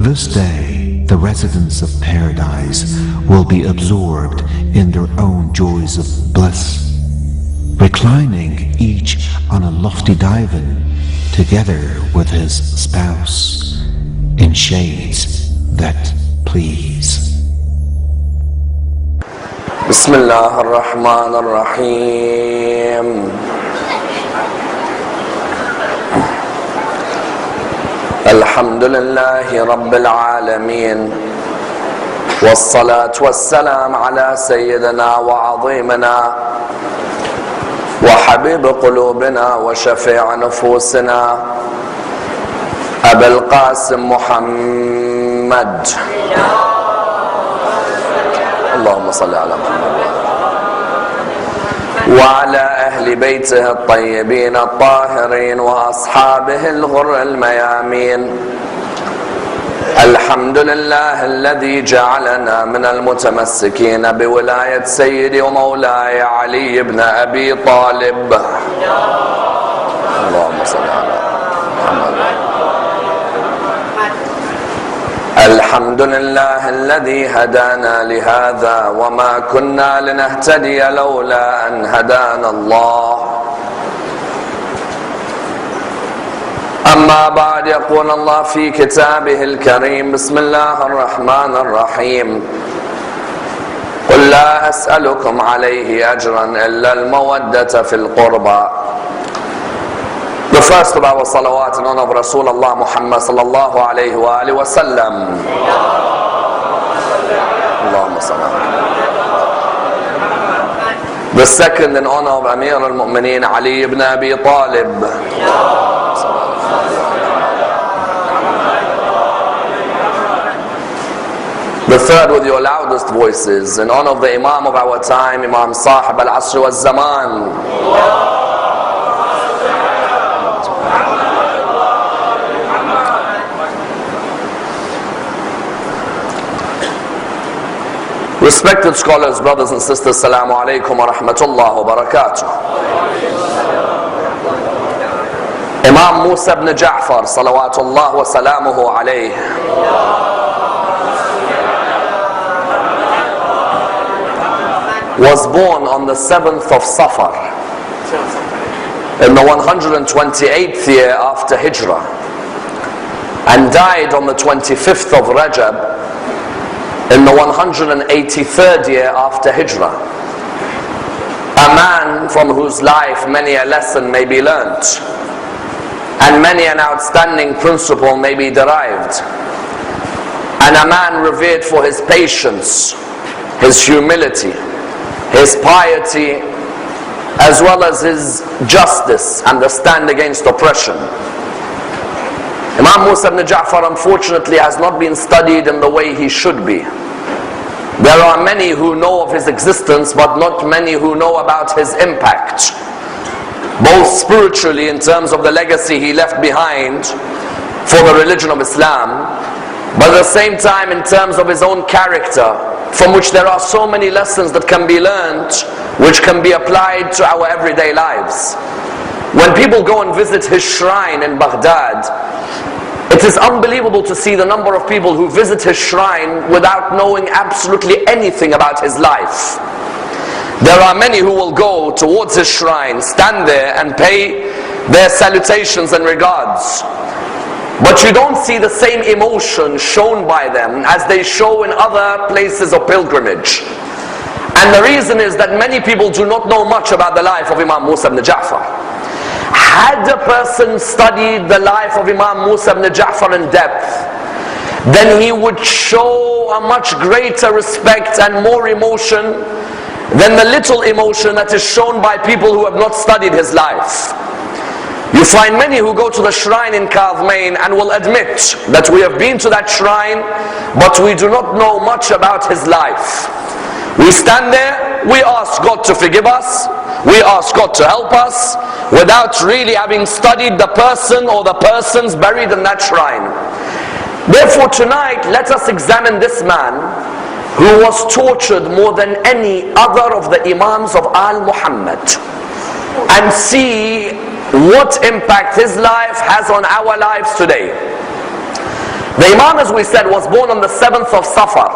This day, the residents of paradise will be absorbed in their own joys of bliss, reclining each on a lofty divan together with his spouse in shades that please. Bismillah ar-Rahman ar-Rahim. Alhamdulillahi Rabbil Alameen. Wassalatu wassalam ala Sayyidina wa Azimina wa Habib Qulubina wa Shafi'a Nufusina Abul Qasim Muhammad. اللهم صل على محمد وعلى أهل بيته الطيبين الطاهرين وأصحابه الغر الميامين. الحمد لله الذي جعلنا من المتمسكين بولاية سيدي ومولاي علي بن أبي طالب. اللهم صل على محمد. الحمد لله الذي هدانا لهذا وما كنا لنهتدي لولا أن هدانا الله. أما بعد، يقول الله في كتابه الكريم: بسم الله الرحمن الرحيم. قل لا أسألكم عليه أجرا إلا المودة في القربى. The first of our salawat in honor of Rasulullah Muhammad sallallahu alayhi wa alihi wa sallam. Allahumma sallam. The second in honor of Amir al-Mu'mineen Ali ibn Abi Talib. The third with your loudest voices in honor of the Imam of our time, Imam Sahib al-Asr wa zaman. Respected scholars, brothers and sisters, Assalamu alaikum wa rahmatullah wa barakatuh. Imam Musa ibn Ja'far, salawatullah wa salamuhu alayh, was born on the 7th of Safar in the 128th year after Hijrah and died on the 25th of Rajab in the 183rd year after Hijrah. A man from whose life many a lesson may be learnt and many an outstanding principle may be derived, and a man revered for his patience, his humility, his piety, as well as his justice and the stand against oppression. Imam Musa ibn Ja'far unfortunately has not been studied in the way he should be. There are many who know of his existence, but not many who know about his impact, both spiritually in terms of the legacy he left behind for the religion of Islam, but at the same time in terms of his own character, from which there are so many lessons that can be learned, which can be applied to our everyday lives. When people go and visit his shrine in Baghdad, it is unbelievable to see the number of people who visit his shrine without knowing absolutely anything about his life. There are many who will go towards his shrine, stand there and pay their salutations and regards, but you don't see the same emotion shown by them as they show in other places of pilgrimage. And the reason is that many people do not know much about the life of Imam Musa ibn Ja'far. Had a person studied the life of Imam Musa ibn Ja'far in depth, then he would show a much greater respect and more emotion than the little emotion that is shown by people who have not studied his life. You find many who go to the shrine in Kazim and will admit that we have been to that shrine, but we do not know much about his life. We stand there, we ask God to forgive us, we ask God to help us, without really having studied the person or the persons buried in that shrine. Therefore tonight, let us examine this man who was tortured more than any other of the Imams of Al-Muhammad, and see what impact his life has on our lives today. The Imam, as we said, was born on the 7th of Safar.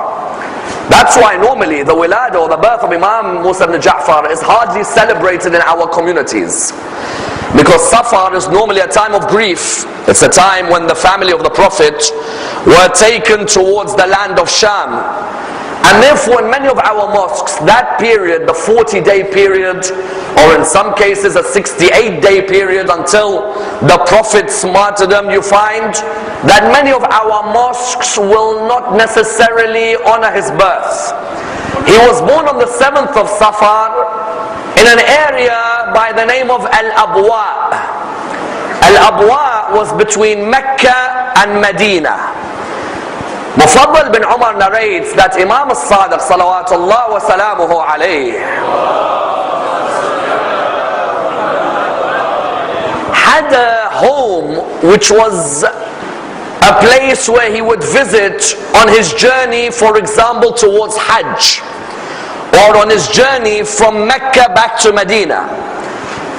That's why normally the wilada or the birth of Imam Musa ibn Ja'far is hardly celebrated in our communities. Because Safar is normally a time of grief. It's a time when the family of the Prophet were taken towards the land of Sham. And therefore in many of our mosques, that period, the 40-day period, or in some cases a 68-day period until the Prophet's martyrdom, you find that many of our mosques will not necessarily honor his birth. He was born on the 7th of Safar in an area by the name of Al-Abwa. Al-Abwa was between Mecca and Medina. Mufaddal bin Umar narrates that Imam al-Sadiq salawatullah wa salamuhu alayhi had a home which was a place where he would visit on his journey, for example, towards Hajj, or on his journey from Mecca back to Medina.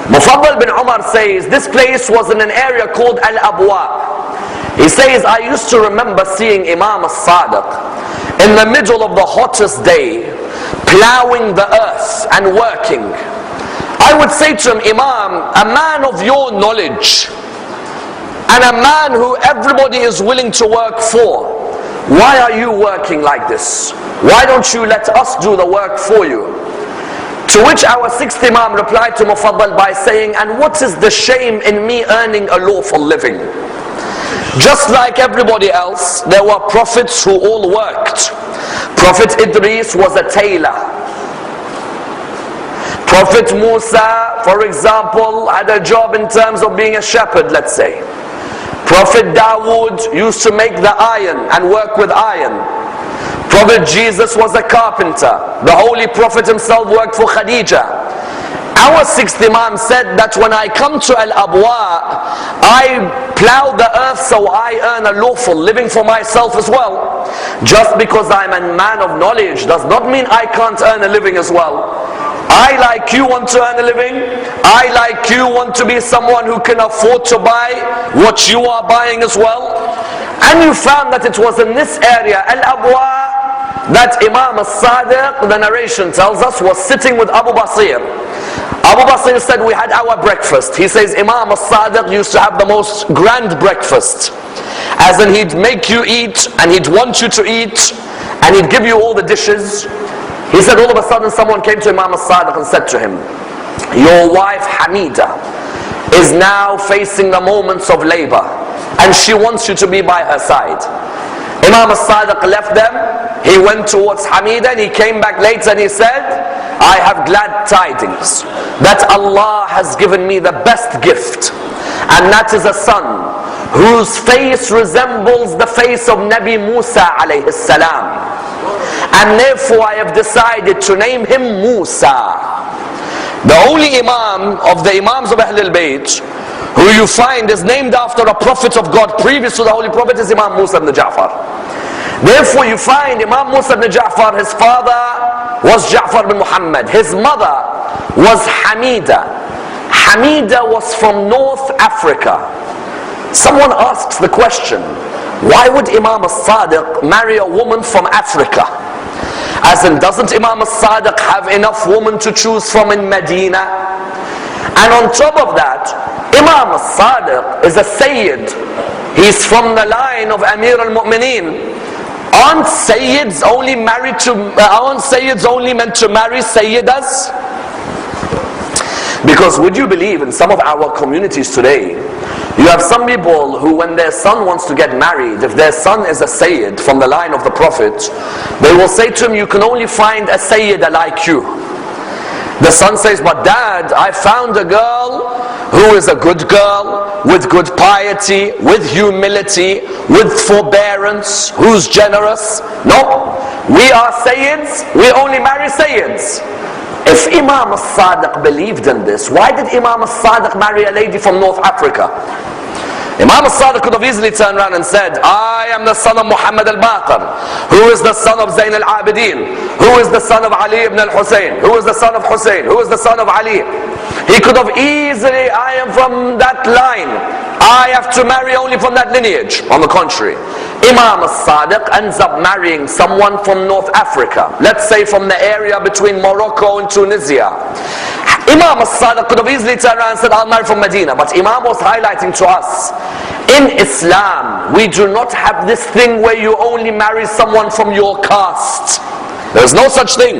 Mufaddal bin Umar says this place was in an area called Al-Abwa. He says, I used to remember seeing Imam al-Sadiq in the middle of the hottest day, plowing the earth and working. I would say to him, Imam, a man of your knowledge, and a man who everybody is willing to work for, why are you working like this? Why don't you let us do the work for you? To which our sixth Imam replied to Mufaddal by saying, and what is the shame in me earning a lawful living? Just like everybody else, there were prophets who all worked. Prophet Idris was a tailor. Prophet Musa, for example, had a job in terms of being a shepherd, let's say. Prophet Dawood used to make the iron and work with iron. Prophet Jesus was a carpenter. The Holy Prophet himself worked for Khadijah. Our sixth Imam said that when I come to Al-Abwa, I plow the earth so I earn a lawful living for myself as well. Just because I'm a man of knowledge does not mean I can't earn a living as well. I, like you, want to earn a living. I, like you, want to be someone who can afford to buy what you are buying as well. And you found that it was in this area, Al-Abwa, that Imam al-Sadiq, the narration tells us, was sitting with Abu Basir. Abu Basir said, we had our breakfast. He says, Imam al-Sadiq used to have the most grand breakfast. As in, he'd make you eat, and he'd want you to eat, and he'd give you all the dishes. He said, all of a sudden someone came to Imam al-Sadiq and said to him, your wife Hamida is now facing the moments of labor, and she wants you to be by her side. Imam al-Sadiq left them. He went towards Hamida and he came back later and he said, I have glad tidings that Allah has given me the best gift, and that is a son whose face resembles the face of Nabi Musa alayhi salam, and therefore I have decided to name him Musa. The only Imam of the Imams of Ahlul Bayt who you find is named after a prophet of God previous to the Holy Prophet is Imam Musa ibn Ja'far. Therefore you find Imam Musa ibn Ja'far, his father was Ja'far bin Muhammad. His mother was Hamida. Hamida was from North Africa. Someone asks the question, why would Imam al-Sadiq marry a woman from Africa? As in, doesn't Imam al-Sadiq have enough women to choose from in Medina? And on top of that, Imam al-Sadiq is a Sayyid. He's from the line of Amir al-Mu'mineen. Aren't Sayyids only meant to marry Sayyidas? Because would you believe in some of our communities today, you have some people who, when their son wants to get married, if their son is a Sayyid from the line of the Prophet, they will say to him, you can only find a Sayyida like you. The son says, but dad, I found a girl who is a good girl, with good piety, with humility, with forbearance, who's generous. No, we are Sayyids, we only marry Sayyids. If Imam al-Sadiq believed in this, why did Imam al-Sadiq marry a lady from North Africa? Imam al-Sadiq could have easily turned around and said, I am the son of Muhammad al-Baqir, who is the son of Zayn al-Abidin, who is the son of Ali ibn al-Hussein, who is the son of Hussein, who is the son of Ali. He could have easily, I am from that line. I have to marry only from that lineage. On the contrary, Imam al-Sadiq ends up marrying someone from North Africa, let's say from the area between Morocco and Tunisia. Imam al-Sadiq could have easily turned around and said, I'll marry from Medina. But Imam was highlighting to us, in Islam, we do not have this thing where you only marry someone from your caste. There's no such thing.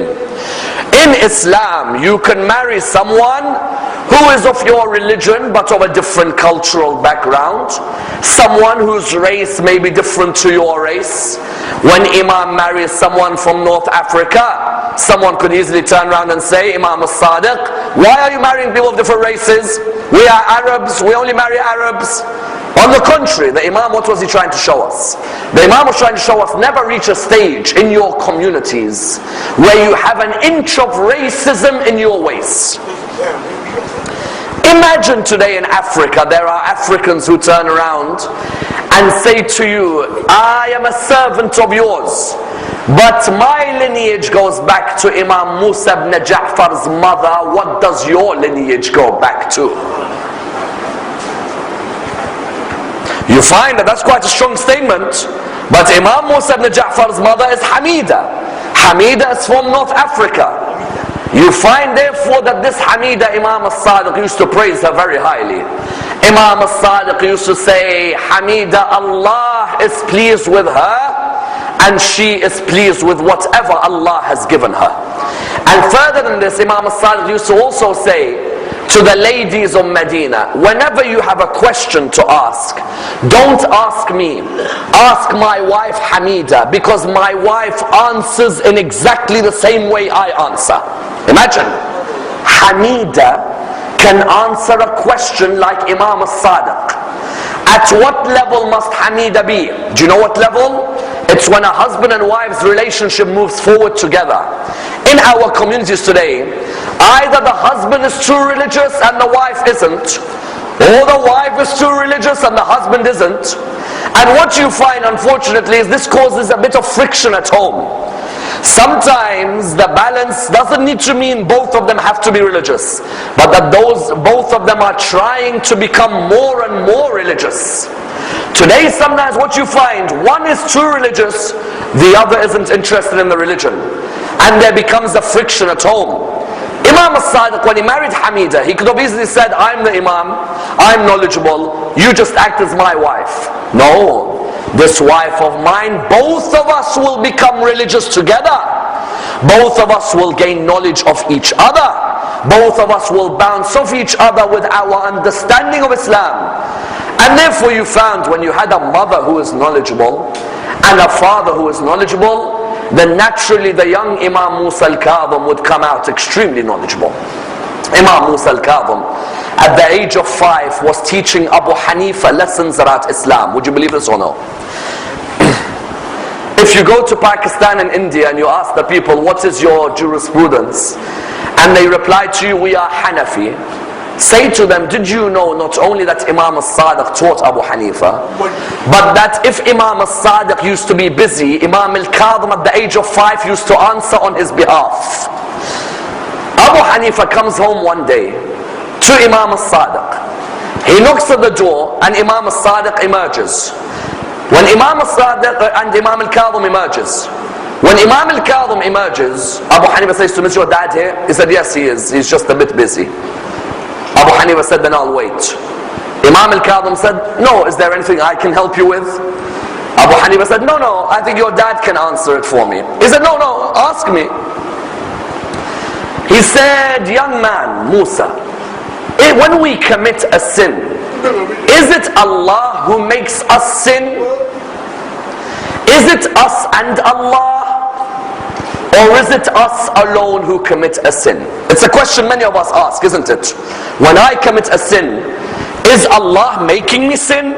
In Islam, you can marry someone who is of your religion but of a different cultural background. Someone whose race may be different to your race. When Imam marries someone from North Africa, someone could easily turn around and say, Imam al-Sadiq, why are you marrying people of different races? We are Arabs, we only marry Arabs. On the contrary, the Imam, what was he trying to show us? The Imam was trying to show us, never reach a stage in your communities where you have an inch of racism in your ways. Imagine today in Africa, there are Africans who turn around and say to you, I am a servant of yours, but my lineage goes back to Imam Musa ibn Ja'far's mother. What does your lineage go back to? You find that that's quite a strong statement. But Imam Musa ibn Ja'far's mother is Hamida. Hamida is from North Africa. You find therefore that this Hamida, Imam al-Sadiq used to praise her very highly. Imam al-Sadiq used to say, Hamida, Allah is pleased with her and she is pleased with whatever Allah has given her. And further than this, Imam al-Sadiq used to also say to the ladies of Medina, whenever you have a question to ask, don't ask me, ask my wife Hamida, because my wife answers in exactly the same way I answer. Imagine, Hamida can answer a question like Imam al-Sadiq. At what level must Hamida be? Do you know what level? It's when a husband and wife's relationship moves forward together. In our communities today, either the husband is too religious and the wife isn't, or the wife is too religious and the husband isn't. And what you find, unfortunately, is this causes a bit of friction at home. Sometimes the balance doesn't need to mean both of them have to be religious, but that both of them are trying to become more and more religious. Today, sometimes what you find, one is too religious, the other isn't interested in the religion, and there becomes a friction at home. Imam al-Sadiq, when he married Hamida, he could have easily said, I'm the Imam, I'm knowledgeable, you just act as my wife. No, this wife of mine, both of us will become religious together. Both of us will gain knowledge of each other. Both of us will bounce off each other with our understanding of Islam. And therefore you found when you had a mother who is knowledgeable and a father who is knowledgeable, then naturally the young Imam Musa al-Kazim would come out extremely knowledgeable. Imam Musa al-Kazim, at the age of 5, was teaching Abu Hanifa lessons about Islam. Would you believe this or no? If you go to Pakistan and India and you ask the people, what is your jurisprudence? And they reply to you, we are Hanafi. Say to them, did you know not only that Imam al-Sadiq taught Abu Hanifa, but that if Imam al-Sadiq used to be busy, Imam al-Kazim at the age of 5 used to answer on his behalf. Abu Hanifa comes home one day to Imam al-Sadiq. He knocks at the door and Imam al-Sadiq emerges. When Imam al-Sadiq and Imam al-Kazim emerges, when Imam al-Kazim emerges, Abu Hanifa says to him, is your dad here? He said, yes, he is. He's just a bit busy. Abu Hanifa said, then I'll wait. Imam al-Kazim said, no, is there anything I can help you with? Abu Hanifa said, no, I think your dad can answer it for me. He said, no, ask me. He said, young man, Musa, when we commit a sin, is it Allah who makes us sin? Is it us and Allah? Or is it us alone who commit a sin? It's a question many of us ask, isn't it? When I commit a sin, is Allah making me sin?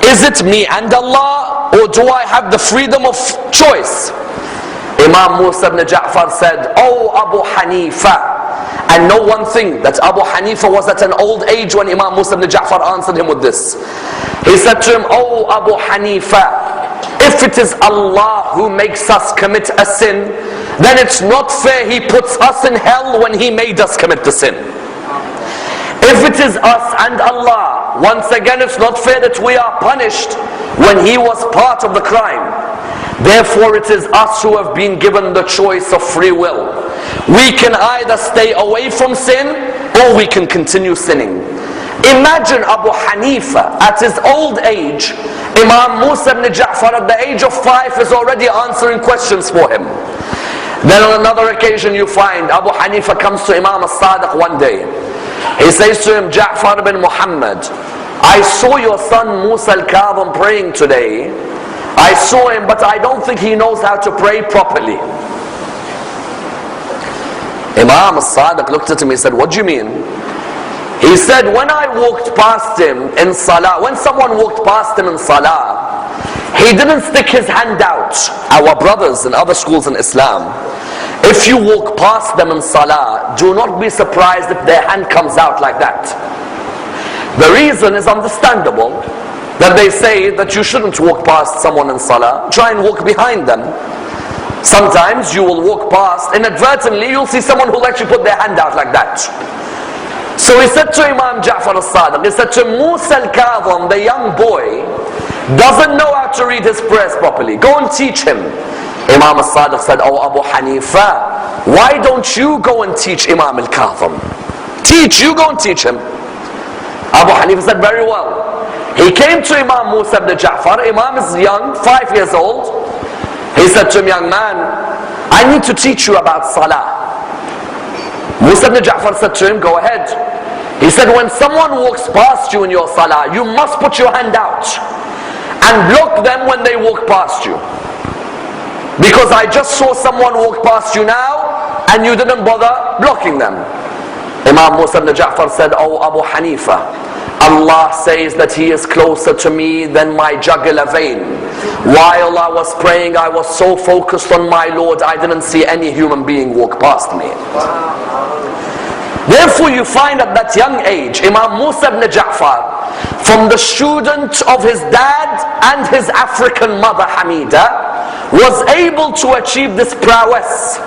Is it me and Allah? Or do I have the freedom of choice? Imam Musa ibn Ja'far said, oh Abu Hanifa. And know one thing, that Abu Hanifa was at an old age when Imam Musa ibn Ja'far answered him with this. He said to him, oh Abu Hanifa, if it is Allah who makes us commit a sin, then it's not fair He puts us in hell when He made us commit the sin. If it is us and Allah, once again it's not fair that we are punished when he was part of the crime. Therefore it is us who have been given the choice of free will. We can either stay away from sin or we can continue sinning. Imagine Abu Hanifa at his old age, Imam Musa ibn Ja'far at the age of 5 is already answering questions for him. Then on another occasion you find Abu Hanifa comes to Imam as-Sadiq one day. He says to him, Ja'far ibn Muhammad, I saw your son Musa al-Kazim praying today. I saw him, but I don't think he knows how to pray properly. Imam as-Sadiq looked at him, he said, what do you mean? He said, when I walked past him in Salah, when someone walked past him in Salah, he didn't stick his hand out. Our brothers in other schools in Islam, if you walk past them in Salah, do not be surprised if their hand comes out like that. The reason is understandable, that they say that you shouldn't walk past someone in Salah. Try and walk behind them. Sometimes you will walk past, inadvertently you'll see someone who'll actually put their hand out like that. So he said to Imam Ja'far as-Sadiq, he said to Musa al-Kazim, the young boy, doesn't know how to read his prayers properly. Go and teach him. Imam as-Sadiq said, oh Abu Hanifa, why don't you go and teach Imam al-Kazim? You go and teach him. Abu Hanifa said, very well. He came to Imam Musa ibn Ja'far. Imam is young, 5 years old. He said to him, young man, I need to teach you about Salah. Musa ibn Ja'far said to him, go ahead. He said, when someone walks past you in your Salah, you must put your hand out and block them when they walk past you. Because I just saw someone walk past you now and you didn't bother blocking them. Imam Musa ibn Ja'far said, oh Abu Hanifa, Allah says that he is closer to me than my jugular vein. While I was praying, I was so focused on my Lord, I didn't see any human being walk past me. Therefore you find at that young age, Imam Musa ibn Ja'far, from the student of his dad and his African mother Hamida, was able to achieve this prowess.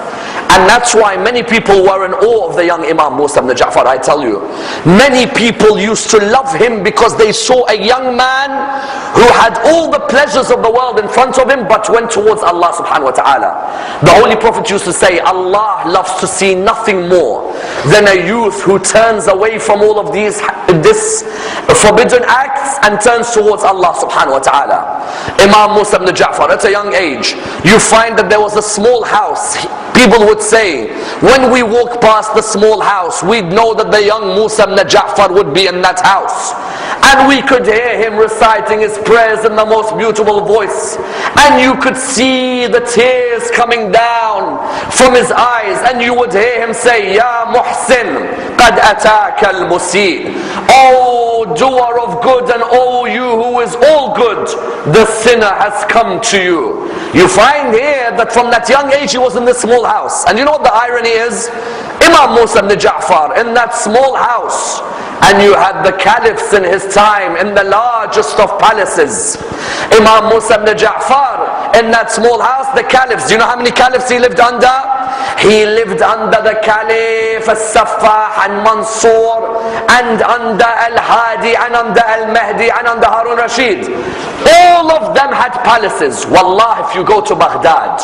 And that's why many people were in awe of the young Imam Musa ibn Ja'far. I tell you, many people used to love him because they saw a young man who had all the pleasures of the world in front of him but went towards Allah subhanahu wa ta'ala. The Holy Prophet used to say, Allah loves to see nothing more than a youth who turns away from all of these forbidden acts and turns towards Allah subhanahu wa ta'ala. Imam Musa ibn Ja'far, at a young age, you find that there was a small house. People would say, when we walk past the small house, we'd know that the young Musa ibn Ja'far would be in that house. And we could hear him reciting his prayers in the most beautiful voice. And you could see the tears coming down from his eyes. And you would hear him say, Ya Muhsin, qad ataka al-Musi. Oh doer of good, and oh you who is all good, the sinner has come to you. You find here that from that young age he was in this small house. And you know what the irony is? Imam Musa ibn Ja'far in that small house, and you had the caliphs in his time in the largest of palaces. Imam Musa ibn Ja'far in that small house, the caliphs, do you know how many caliphs he lived under? He lived under the Caliph Al-Saffah and Mansur, and under Al-Hadi, and under Al-Mahdi, and under Harun Rashid. All of them had palaces. Wallah, if you go to Baghdad,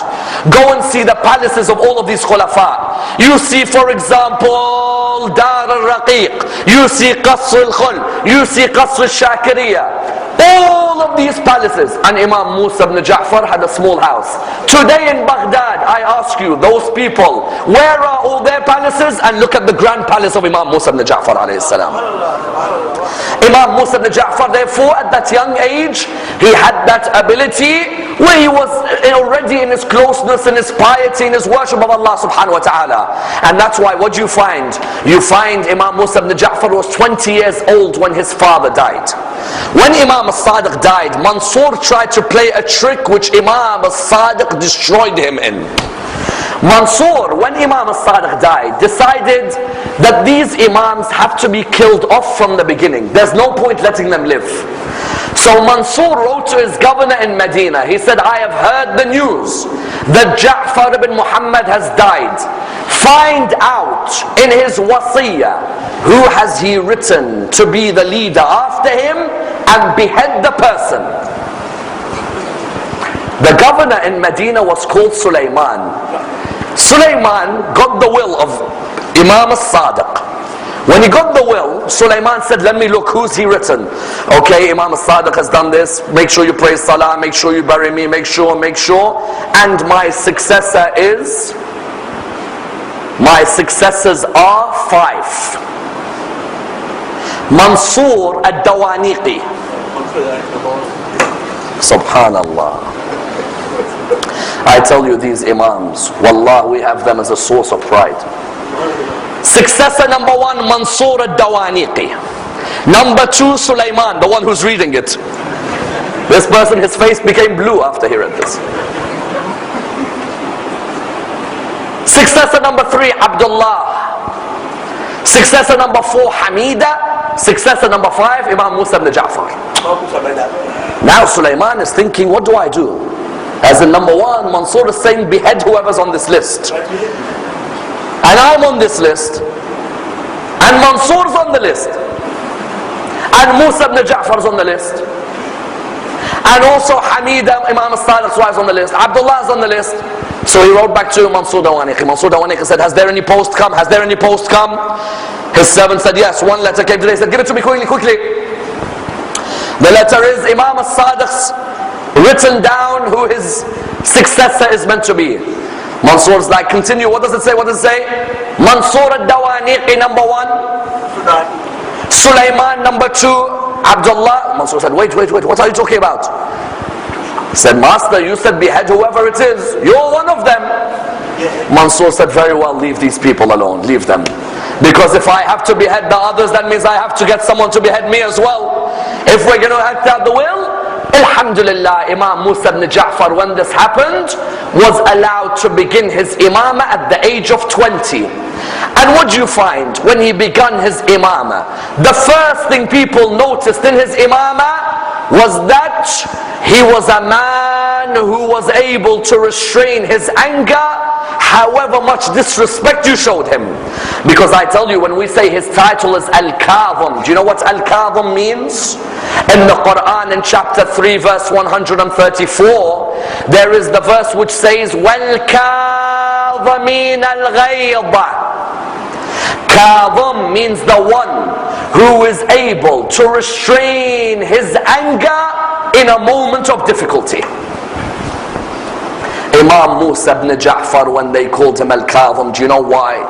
go and see the palaces of all of these khulafa. You see, for example, Dar al-Raqiq, you see Qasr al-Khul, you see Qasr al-Shakiriyah. All of these palaces. And Imam Musa ibn Ja'far had a small house. Today in Baghdad, I ask you, those people, where are all their palaces? And look at the grand palace of Imam Musa ibn Ja'far alayhi salam. Imam Musa ibn Ja'far, therefore, at that young age, he had that ability where he was already in his closeness, in his piety, in his worship of Allah subhanahu wa ta'ala. And that's why, what do you find? You find Imam Musa ibn Ja'far was 20 years old when his father died. When Imam as-Sadiq died, Mansur tried to play a trick which Imam as-Sadiq destroyed him in. Mansur, when Imam as-Sadiq died, decided that these Imams have to be killed off from the beginning. There's no point letting them live. So Mansur wrote to his governor in Medina. He said, I have heard the news that Ja'far ibn Muhammad has died. find out in his wasiyah who has he written to be the leader after him, and behead the person. The governor in Medina was called Sulaiman. Sulaiman got the will of Imam al-Sadiq. When he got the will, Sulaiman said, let me look, who's he written? Okay, Imam al-Sadiq has done this, make sure you pray salah, make sure you bury me, make sure, and my successors are 5. Mansur al-Dawaniqi. Subhanallah. I tell you, these Imams, wallah, we have them as a source of pride. Successor number 1, Mansur al-Dawaniqi. Number 2, Sulaiman, the one who's reading it. This person, his face became blue after he read this. Successor number 3, Abdullah. Successor number 4, Hamida. Successor number 5, Imam Musa ibn Ja'far. Now Sulaiman is thinking, what do I do? As in number 1, Mansur is saying, behead whoever's on this list. And I'm on this list. And Mansur's on the list. And Musa ibn Ja'far's on the list. And also Hamida, Imam al-Sadiq's wife, on the list. Abdullah's on the list. So he wrote back to Mansur Dawaniqi. Mansur Dawaniqi said, has there any post come? Has there any post come? His servant said, yes. 1 letter came today. He said, give it to me quickly. The letter is Imam al-Sadiq's written down who his successor is meant to be. Mansur's like, continue. What does it say? Mansur al-Dawaniqi number 1. Sulaiman number 2. Abdullah. Mansur said, wait, what are you talking about? He said, Master, you said behead whoever it is. You're one of them. Mansur said, very well, leave these people alone. Leave them. Because if I have to behead the others, that means I have to get someone to behead me as well. If we're going to act out the will, Alhamdulillah, Imam Musa ibn Ja'far, when this happened, was allowed to begin his imamah at the age of 20. And what do you find when he began his imamah? The first thing people noticed in his imamah was that he was a man who was able to restrain his anger however much disrespect you showed him. Because I tell you, when we say his title is Al-Kazim, do you know what Al-Kazim means? In the Quran, in chapter 3 verse 134, there is the verse which says, وَالْكَاظِمِينَ الْغَيْظَ. Kazim means the one who is able to restrain his anger in a moment of difficulty. Imam Musa ibn Ja'far, when they called him Al-Kazim, do you know why?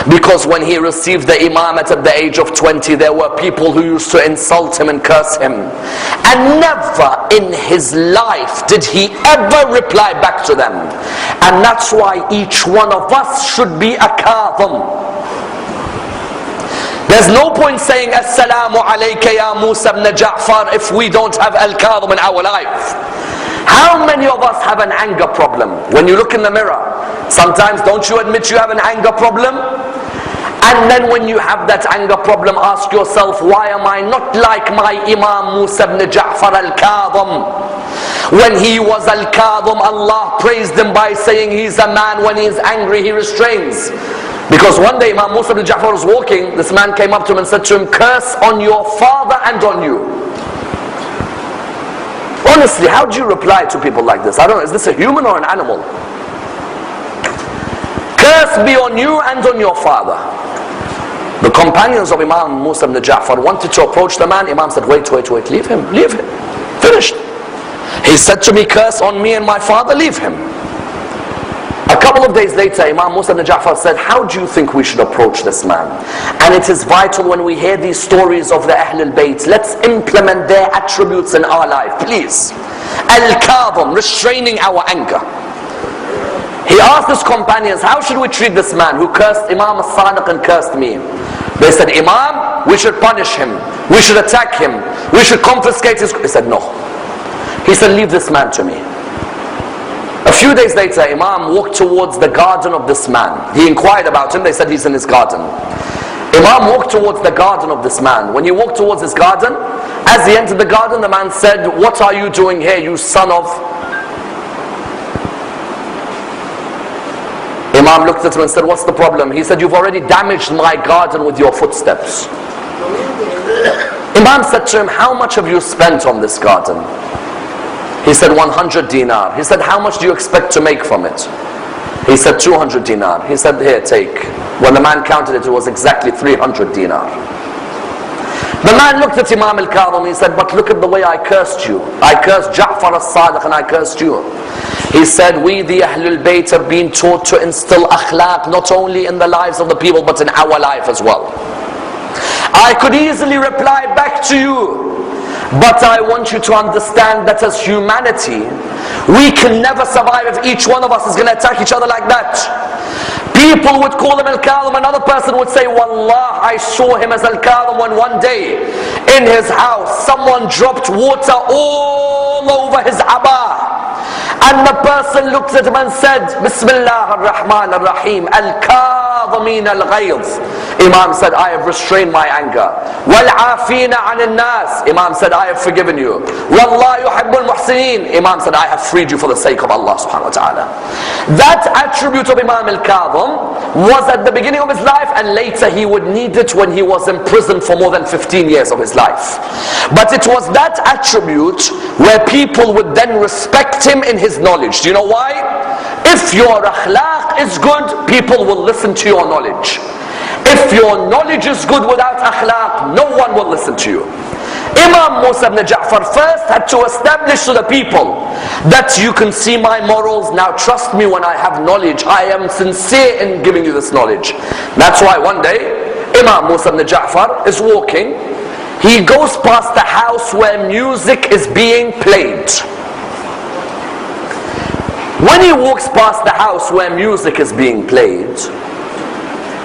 Because when he received the imamate at the age of 20, there were people who used to insult him and curse him. And never in his life did he ever reply back to them. And that's why each one of us should be a Kazim. There's no point saying Assalamu alayka ya Musa ibn Ja'far if we don't have Al-Kazim in our life. How many of us have an anger problem? When you look in the mirror, sometimes don't you admit you have an anger problem? And then when you have that anger problem, ask yourself, why am I not like my Imam Musa ibn Ja'far al-Kazim? When he was al-Kazim, Allah praised him by saying he's a man, when he's angry he restrains. Because one day Imam Musa ibn Ja'far was walking, this man came up to him and said to him, curse on your father and on you. Honestly, how do you reply to people like this? I don't know, is this a human or an animal? Curse be on you and on your father. The companions of Imam Musa ibn Ja'far wanted to approach the man. Imam said, wait, leave him. Finished. He said to me, curse on me and my father, leave him. A couple of days later, Imam Musa ibn Ja'far said, how do you think we should approach this man? And it is vital when we hear these stories of the Ahlul Bayt, let's implement their attributes in our life, please. Al-Kazim, restraining our anger. He asked his companions, how should we treat this man who cursed Imam al-Sadiq and cursed me? They said, Imam, we should punish him. We should attack him. We should confiscate his... He said, no. He said, leave this man to me. A few days later, Imam walked towards the garden of this man. He inquired about him. They said he's in his garden. Imam walked towards the garden of this man. When he walked towards his garden, as he entered the garden, the man said, what are you doing here, you son of... Imam looked at him and said, what's the problem? He said, you've already damaged my garden with your footsteps. Imam said to him, how much have you spent on this garden? He said, 100 dinar. He said, how much do you expect to make from it? He said, 200 dinar. He said, here, take. When the man counted it, it was exactly 300 dinar. The man looked at Imam al-Kazim. He said, but look at the way I cursed you. I cursed Ja'far al-Sadiq and I cursed you. He said, we the Ahlul Bayt have been taught to instill akhlaq not only in the lives of the people but in our life as well. I could easily reply back to you, but I want you to understand that as humanity, we can never survive if each one of us is going to attack each other like that. People would call him Al-Kazim, another person would say, Wallah, I saw him as Al-Kazim when one day in his house someone dropped water all over his abba. And the person looked at him and said, Bismillah ar-Rahman ar-Rahim, Al-Kadhimin al-Ghayz. Imam said, I have restrained my anger. Wal-Afina an-Nas. Imam said, I have forgiven you. Wallah yuhibbul muhsinin. Imam said, I have freed you for the sake of Allah subhanahu wa ta'ala. That attribute of Imam al-Kazim was at the beginning of his life, and later he would need it when he was in prison for more than 15 years of his life. But it was that attribute where people would then respect him in his knowledge. Do you know why? If your akhlaq is good, people will listen to your knowledge. If your knowledge is good without akhlaq, no one will listen to you. Imam Musa ibn Ja'far first had to establish to the people that you can see my morals. Now trust me when I have knowledge. I am sincere in giving you this knowledge. That's why one day, Imam Musa ibn Ja'far is walking. He goes past the house where music is being played. When he walks past the house where music is being played,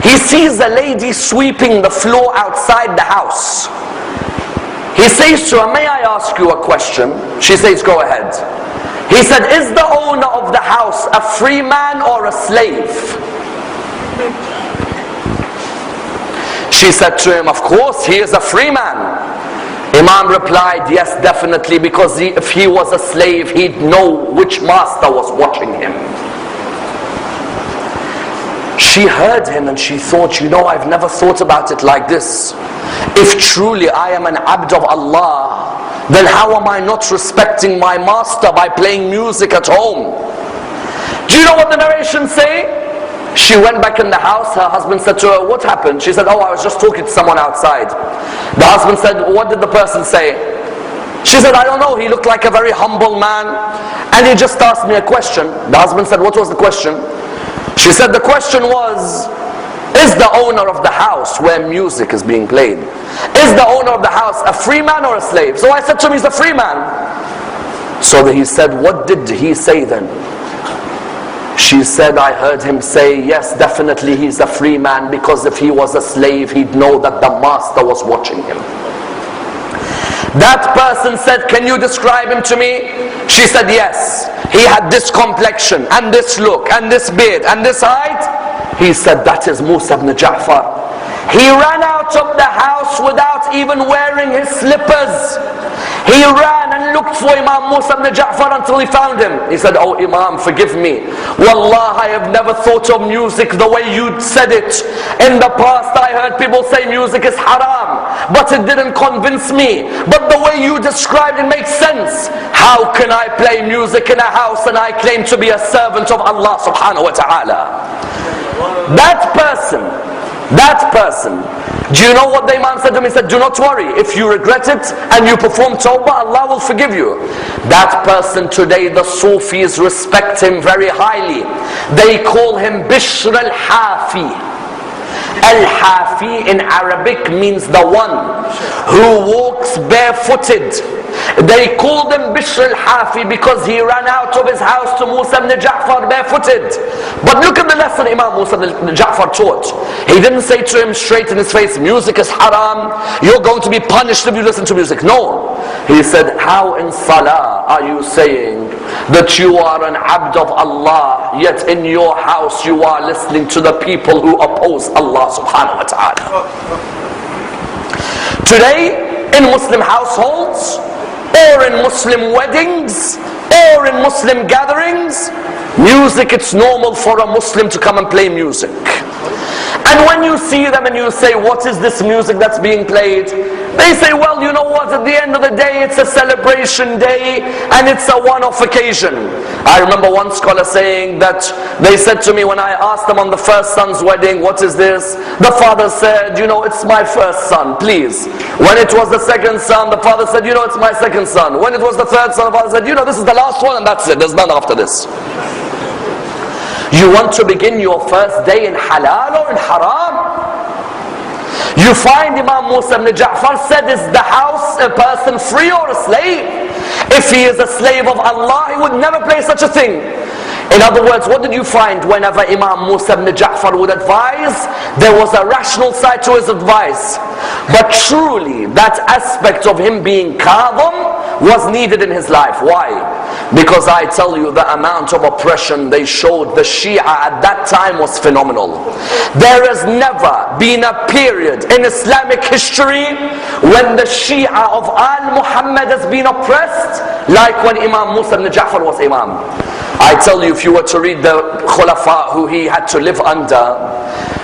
he sees a lady sweeping the floor outside the house. He says to her, may I ask you a question? She says, go ahead. He said, is the owner of the house a free man or a slave? She said to him, of course, he is a free man. Imam replied, yes, definitely, because if he was a slave, he'd know which master was watching him. She heard him and she thought, you know, I've never thought about it like this. If truly I am an abd of Allah, then how am I not respecting my master by playing music at home? Do you know what the narrations say? She went back in the house. Her husband said to her, what happened? She said, oh, I was just talking to someone outside. The husband said, what did the person say? She said, I don't know, he looked like a very humble man and he just asked me a question. The husband said, what was the question? She said, the question was, is the owner of the house where music is being played, is the owner of the house a free man or a slave? So I said to him, he's a free man. So he said, what did he say then? She said, I heard him say, yes, definitely he's a free man, because if he was a slave, he'd know that the master was watching him. That person said, can you describe him to me? She said, yes. He had this complexion, and this look, and this beard, and this height. He said, that is Musa ibn Ja'far. He ran out of the house without even wearing his slippers. He ran and looked for Imam Musa ibn Ja'far until he found him. He said, oh Imam, forgive me. Wallah, I have never thought of music the way you said it. In the past I heard people say music is haram, but it didn't convince me. But the way you described it makes sense. How can I play music in a house and I claim to be a servant of Allah subhanahu wa ta'ala? That person, do you know what the Imam said to him? He said, do not worry, if you regret it and you perform tawbah, Allah will forgive you. That person today, the Sufis respect him very highly. They call him Bishr al-Hafi. Al-Hafi in Arabic means the one who walks barefooted. They called him Bishr al-Hafi because he ran out of his house to Musa ibn Ja'far barefooted. But look at the lesson Imam Musa ibn Ja'far taught. He didn't say to him straight in his face, music is haram, you're going to be punished if you listen to music. No. He said, how in salah are you saying that you are an abd of Allah, yet in your house you are listening to the people who oppose Allah subhanahu wa ta'ala? Today, in Muslim households, or in Muslim weddings, or in Muslim gatherings, Music, it's normal for a Muslim to come and play music. And when you see them and you say, what is this music that's being played? They say, well, you know what, at the end of the day, it's a celebration day and it's a one-off occasion. I remember one scholar saying that they said to me when I asked them on the first son's wedding, what is this? The father said, you know, it's my first son, please. When it was the second son, the father said, you know, it's my second son. When it was the third son, the father said, you know, this is the last one and that's it, there's none after this. You want to begin your first day in halal or in haram? You find Imam Musa ibn Ja'far said, is the house a person free or a slave? If he is a slave of Allah, he would never play such a thing. In other words, what did you find whenever Imam Musa ibn Ja'far would advise? There was a rational side to his advice. But truly, that aspect of him being Kazim was needed in his life. Why? Because I tell you, the amount of oppression they showed the Shia at that time was phenomenal. There has never been a period in Islamic history when the Shia of Al-Muhammad has been oppressed like when Imam Musa ibn Ja'far was Imam. I tell you, if you were to read the Khulafa who he had to live under,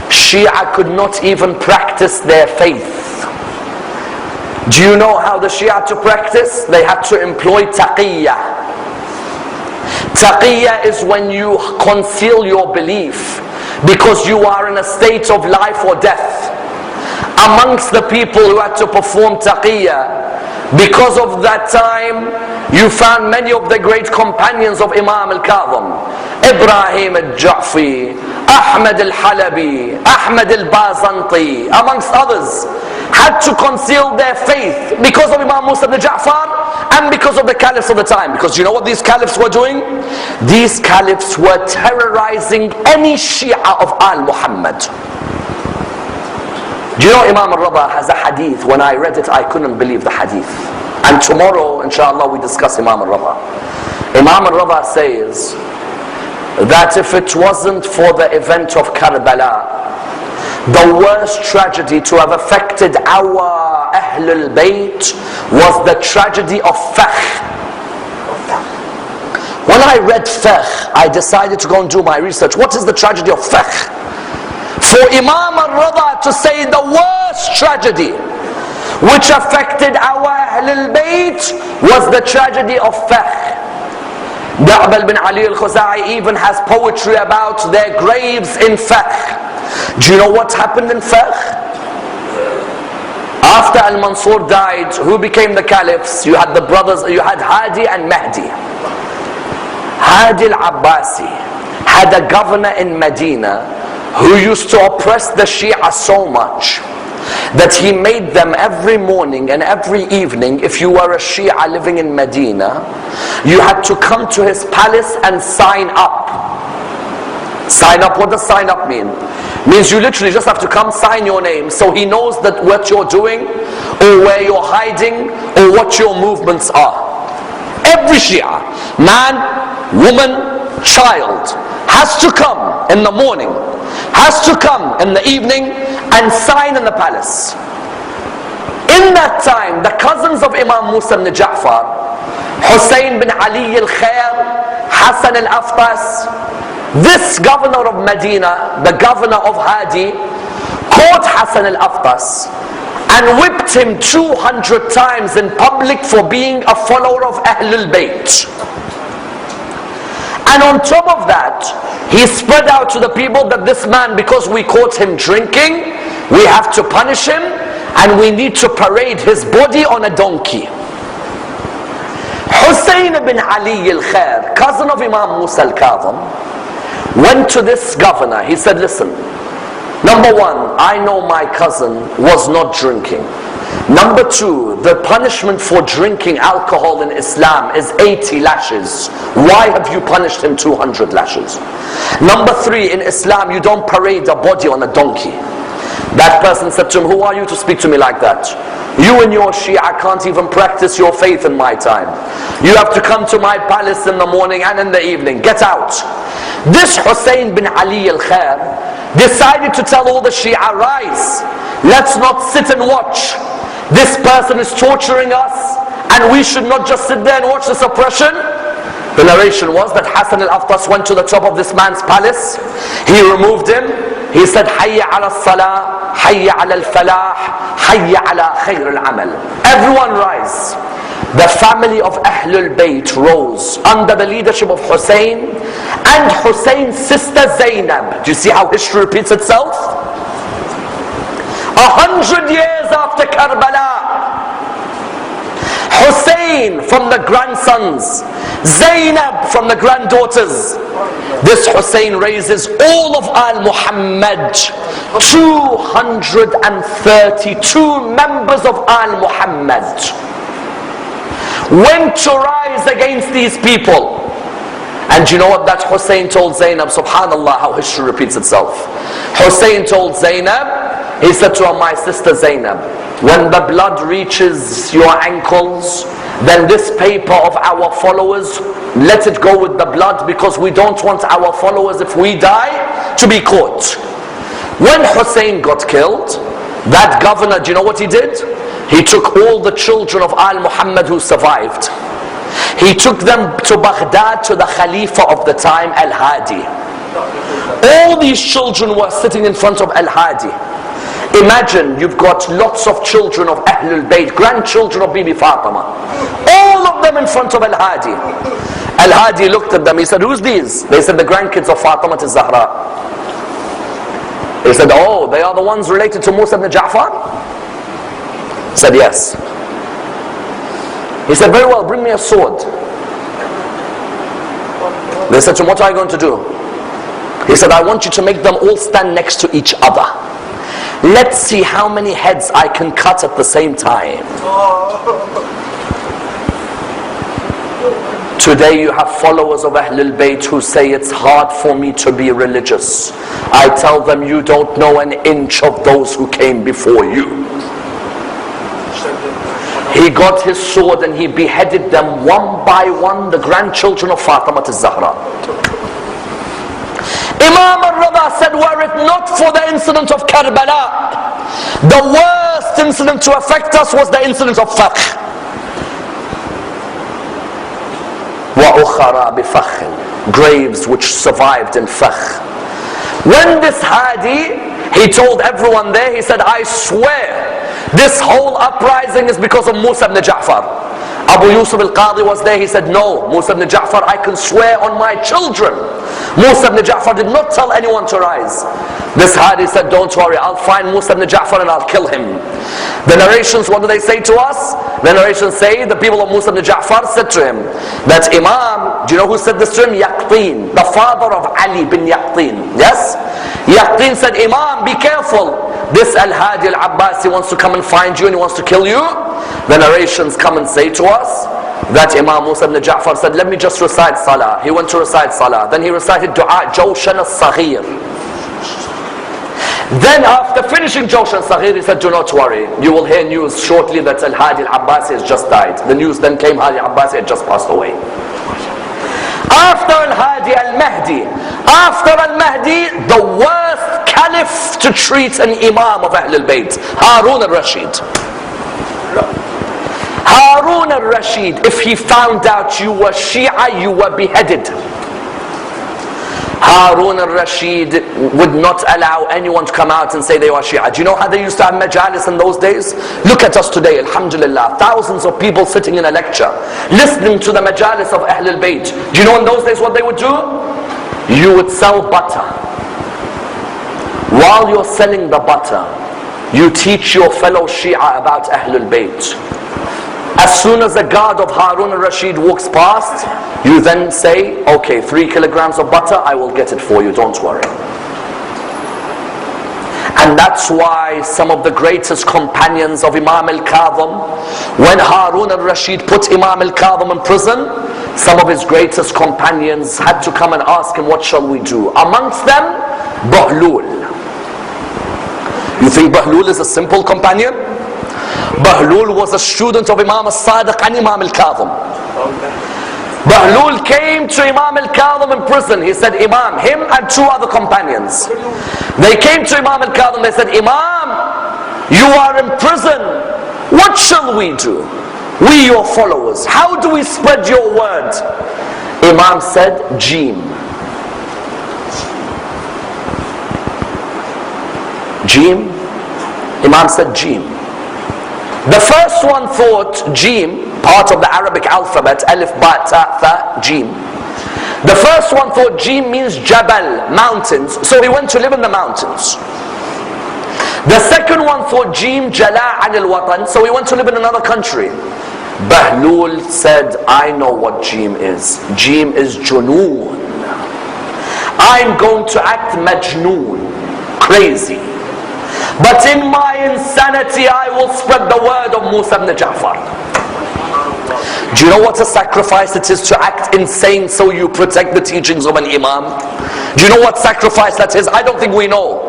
Shia could not even practice their faith. Do you know how the Shia had to practice? They had to employ taqiyya. Taqiyya is when you conceal your belief because you are in a state of life or death. Amongst the people who had to perform taqiyya, because of that time, you found many of the great companions of Imam al-Kazim, Ibrahim al-Ja'fi, Ahmad al-Halabi, Ahmad al-Bazanti, amongst others, had to conceal their faith because of Imam Musa ibn Ja'far and because of the caliphs of the time. Because you know what these caliphs were doing? These caliphs were terrorizing any Shia of Al-Muhammad. Do you know Imam al-Rada has a hadith? When I read it, I couldn't believe the hadith. And tomorrow, inshallah, we discuss Imam al-Rada. Imam al-Rada says that if it wasn't for the event of Karbala, the worst tragedy to have affected our Ahlul Bayt was the tragedy of Fakh. When I read Fakh, I decided to go and do my research. What is the tragedy of Fakh? For Imam al-Rada to say the worst tragedy which affected our Ahlul Bayt was the tragedy of Fakh. Da'bal bin Ali al-Khuzai even has poetry about their graves in Fakh. Do you know what happened in Fakh? After Al-Mansur died, who became the caliphs? You had the brothers, you had Hadi and Mahdi. Hadi al-Abbasi had a governor in Medina who used to oppress the Shia so much that he made them every morning and every evening, if you were a Shia living in Medina, you had to come to his palace and sign up. Sign up, what does sign up mean? Means you literally just have to come sign your name so he knows that what you're doing or where you're hiding or what your movements are. Every Shia, man, woman, child, has to come in the morning, has to come in the evening and sign in the palace. In that time, the cousins of Imam Musa ibn Ja'far, Hussein bin Ali al-Khair, Hassan al-Aftas, this governor of Medina, the governor of Hadi, caught Hassan al-Aftas and whipped him 200 times in public for being a follower of Ahlul Bayt. And on top of that, he spread out to the people that this man, because we caught him drinking, we have to punish him and we need to parade his body on a donkey. Hussein bin Ali al-Khair, cousin of Imam Musa al-Kazim, went to this governor. He said, listen, number one, I know my cousin was not drinking. Number two, the punishment for drinking alcohol in Islam is 80 lashes. Why have you punished him 200 lashes? Number three, in Islam you don't parade a body on a donkey. That person said to him, who are you to speak to me like that? You and your Shia can't even practice your faith in my time. You have to come to my palace in the morning and in the evening. Get out. This Hussein bin Ali al-Khair decided to tell all the Shia, rise, let's not sit and watch. This person is torturing us and we should not just sit there and watch this oppression. The narration was that Hassan al-Aftas went to the top of this man's palace. He removed him. He said, Hayya ala salah, Hayya ala al-falah, Hayya ala khayr al-amal. Everyone rise. The family of Ahlul Bayt rose under the leadership of Hussein and Hussein's sister Zainab. Do you see how history repeats itself? 100 years after Karbala, Hussein from the grandsons, Zainab from the granddaughters. This Hussein raises all of Al Muhammad, 232 members of Al Muhammad went to rise against these people. And you know what that Hussein told Zainab? Subhanallah, how history repeats itself. Hussein told Zainab, he said to her, my sister Zainab, when the blood reaches your ankles, then this paper of our followers, let it go with the blood, because we don't want our followers, if we die, to be caught. When Hussein got killed, that governor, do you know what he did? He took all the children of Al Muhammad who survived. He took them to Baghdad, to the Khalifa of the time, Al-Hadi. All these children were sitting in front of Al-Hadi. Imagine you've got lots of children of Ahlul Bayt, grandchildren of Bibi Fatima, all of them in front of Al-Hadi. Al-Hadi looked at them, he said, who's these? They said, the grandkids of Fatima al-Zahra. He said, oh, they are the ones related to Musa ibn Ja'far? He said, yes. He said, very well, bring me a sword. They said to him, what are you going to do? He said, I want you to make them all stand next to each other. Let's see how many heads I can cut at the same time. Today you have followers of Ahlul Bayt who say it's hard for me to be religious. I tell them, you don't know an inch of those who came before you. He got his sword and he beheaded them one by one, the grandchildren of Fatima al-Zahra. Imam al-Rada said, were it not for the incident of Karbala, the worst incident to affect us was the incident of Fakh. وَأُخَرَى بِفَخٍ, graves which survived in Fakh. When this Hadi, he told everyone there, he said, I swear this whole uprising is because of Musa ibn Ja'far. Abu Yusuf al-Qadi was there, he said, no, Musa ibn Ja'far, I can swear on my children. Musa ibn Ja'far did not tell anyone to rise. This Hadi said, don't worry, I'll find Musa ibn Ja'far and I'll kill him. The narrations, what do they say to us? The narrations say, the people of Musa ibn Ja'far said to him, that Imam, do you know who said this to him? Yaqteen, the father of Ali bin Yaqteen. Yes? Yaqteen said, Imam, be careful. This Al-Hadi al-Abbasi wants to come and find you and he wants to kill you. The narrations come and say to us that Imam Musa ibn Ja'far said, let me just recite Salah. He went to recite Salah. Then he recited Dua Jawshan al-Saghir. Then after finishing Jawshan al-Saghir, he said, do not worry. You will hear news shortly that Al-Hadi al-Abbasi has just died. The news then came, Hadi al-Abbasi had just passed away. After Al-Hadi al-Mahdi, after Al-Mahdi, the worst caliph to treat an Imam of Ahlul Bayt, Harun al-Rashid. Harun al-Rashid, if he found out you were Shia, you were beheaded. Harun al-Rashid would not allow anyone to come out and say they were Shia. Do you know how they used to have majalis in those days? Look at us today, alhamdulillah. Thousands of people sitting in a lecture, listening to the majalis of Ahlul Bayt. Do you know in those days what they would do? You would sell butter. While you're selling the butter, you teach your fellow Shia about Ahlul Bayt. As soon as a guard of Harun al-Rashid walks past, you then say, okay, 3 kilograms of butter, I will get it for you, don't worry. And that's why some of the greatest companions of Imam al-Kazim, when Harun al-Rashid put Imam al-Kazim in prison, some of his greatest companions had to come and ask him, what shall we do? Amongst them, Bahlul. You think Bahlul is a simple companion? Bahlul was a student of Imam al-Sadiq and Imam al-Kazim. Bahlul came to Imam al-Kazim in prison. He said, Imam, him and 2 other companions. They came to Imam al-Kazim. They said, Imam, you are in prison. What shall we do? We, your followers. How do we spread your word? Imam said Jim. Jim. Imam said Jim. The first one thought Jim, part of the Arabic alphabet, alif, ba, ta, tha, Jim. The first one thought Jim means Jabal, mountains, so he went to live in the mountains. The second one thought Jim, Jala anil watan, so he went to live in another country. Bahlul said, I know what Jim is. Jim is Junoon. I'm going to act Majnoon, crazy. But in my insanity I will spread the word of Musa ibn Ja'far. Do you know what a sacrifice it is to act insane so you protect the teachings of an Imam? Do you know what sacrifice that is? I don't think we know.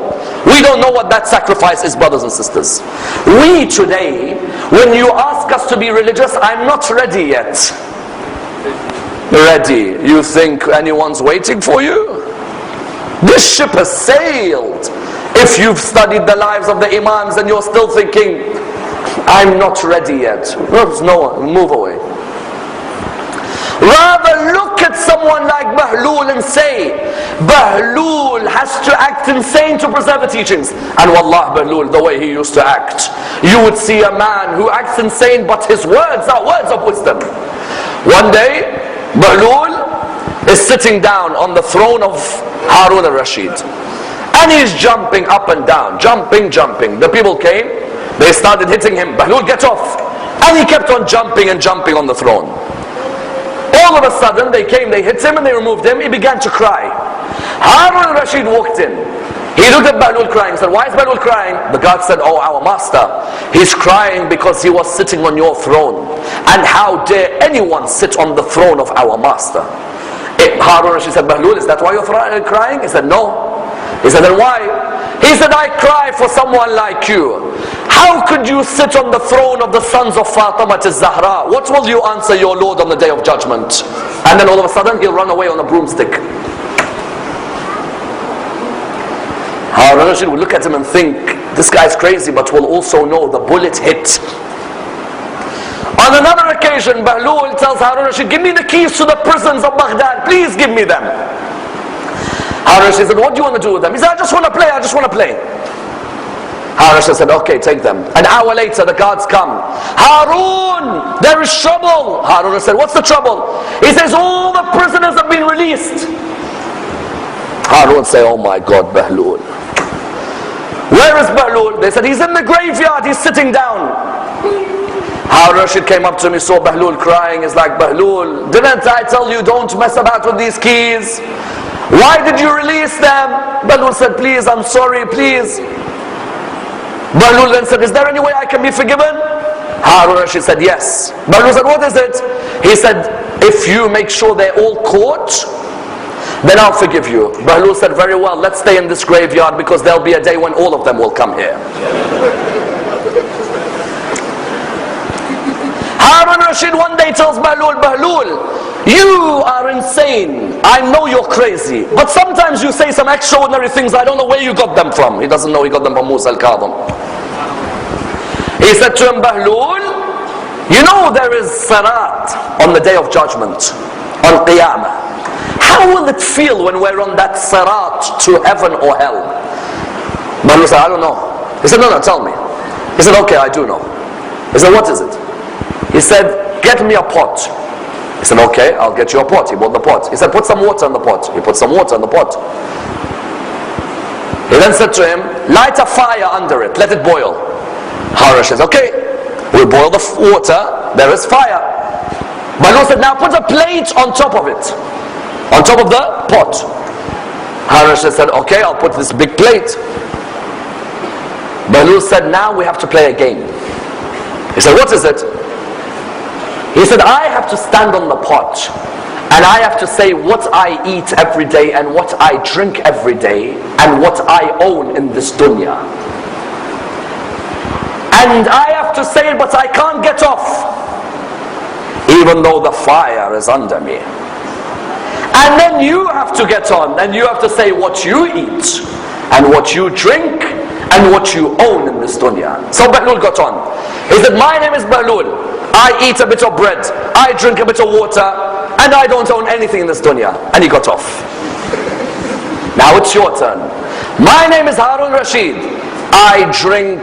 We don't know what that sacrifice is, brothers and sisters. We today, when you ask us to be religious, I'm not ready yet. Ready? You think anyone's waiting for you? This ship has sailed. If you've studied the lives of the Imams and you're still thinking, I'm not ready yet. No, move away. Rather look at someone like Bahlul and say, Bahlul has to act insane to preserve the teachings. And wallah, Bahlul, the way he used to act, you would see a man who acts insane but his words are words of wisdom. One day, Bahlul is sitting down on the throne of Harun al-Rashid. And he's jumping up and down, jumping. The people came, they started hitting him. Bahlul, get off. And he kept on jumping and jumping on the throne. All of a sudden, they came, they hit him and they removed him. He began to cry. Harun al-Rashid walked in. He looked at Bahlul crying. He said, why is Bahlul crying? The guard said, oh, our master, he's crying because he was sitting on your throne. And how dare anyone sit on the throne of our master? Harun al-Rashid said, Bahlul, is that why you're crying? He said, no. He said, then why? He said, I cry for someone like you. How could you sit on the throne of the sons of Fatima al-Zahra? What will you answer your Lord on the day of judgment? And then all of a sudden he'll run away on a broomstick. Harun al-Rashid will look at him and think, this guy's crazy, but will also know the bullet hit. On another occasion, Bahlul tells Harun al-Rashid, give me the keys to the prisons of Baghdad, please give me them. Harun al-Rashid said, what do you want to do with them? He said, I just want to play. Harun al-Rashid said, okay, take them. An hour later, the guards come. Harun, there is trouble. Harun al-Rashid said, what's the trouble? He says, all the prisoners have been released. Harun said, oh my God, Bahlul. Where is Bahlul? They said, he's in the graveyard, he's sitting down. Harun al-Rashid came up to me, saw Bahlul crying. He's like, Bahlul, didn't I tell you don't mess about with these keys? Why did you release them? Bahlul said, please, I'm sorry, please. Bahlul then said, is there any way I can be forgiven? Harun al-Rashid said, yes. Bahlul said, what is it? He said, if you make sure they're all caught, then I'll forgive you. Bahlul said, very well, let's stay in this graveyard because there'll be a day when all of them will come here. Harun al-Rashid one day tells Bahlul, Bahlul, you are insane. I know you're crazy. But sometimes you say some extraordinary things. I don't know where you got them from. He doesn't know he got them from Musa al-Kazim. He said to him, Bahlul, you know there is Sirat on the day of judgment, on Qiyamah. How will it feel when we're on that Sirat to heaven or hell? Bahlul said, I don't know. He said, no, tell me. He said, okay, I do know. He said, what is it? He said, get me a pot. He said, okay, I'll get you a pot. He bought the pot. He said, put some water in the pot. He put some water in the pot. He then said to him, light a fire under it, let it boil. Harun says, okay, we boil the water, there is fire. Bahlul said, now put a plate on top of it, on top of the pot. Harun said, okay, I'll put this big plate. Bahlul said, now we have to play a game. He said, what is it? He said, I have to stand on the pot and I have to say what I eat every day and what I drink every day and what I own in this dunya. And I have to say it, but I can't get off even though the fire is under me. And then you have to get on and you have to say what you eat and what you drink and what you own in this dunya. So Bahlul got on. He said, my name is Bahlul. I eat a bit of bread, I drink a bit of water, and I don't own anything in this dunya. And he got off. Now it's your turn. My name is Harun Rashid. I drink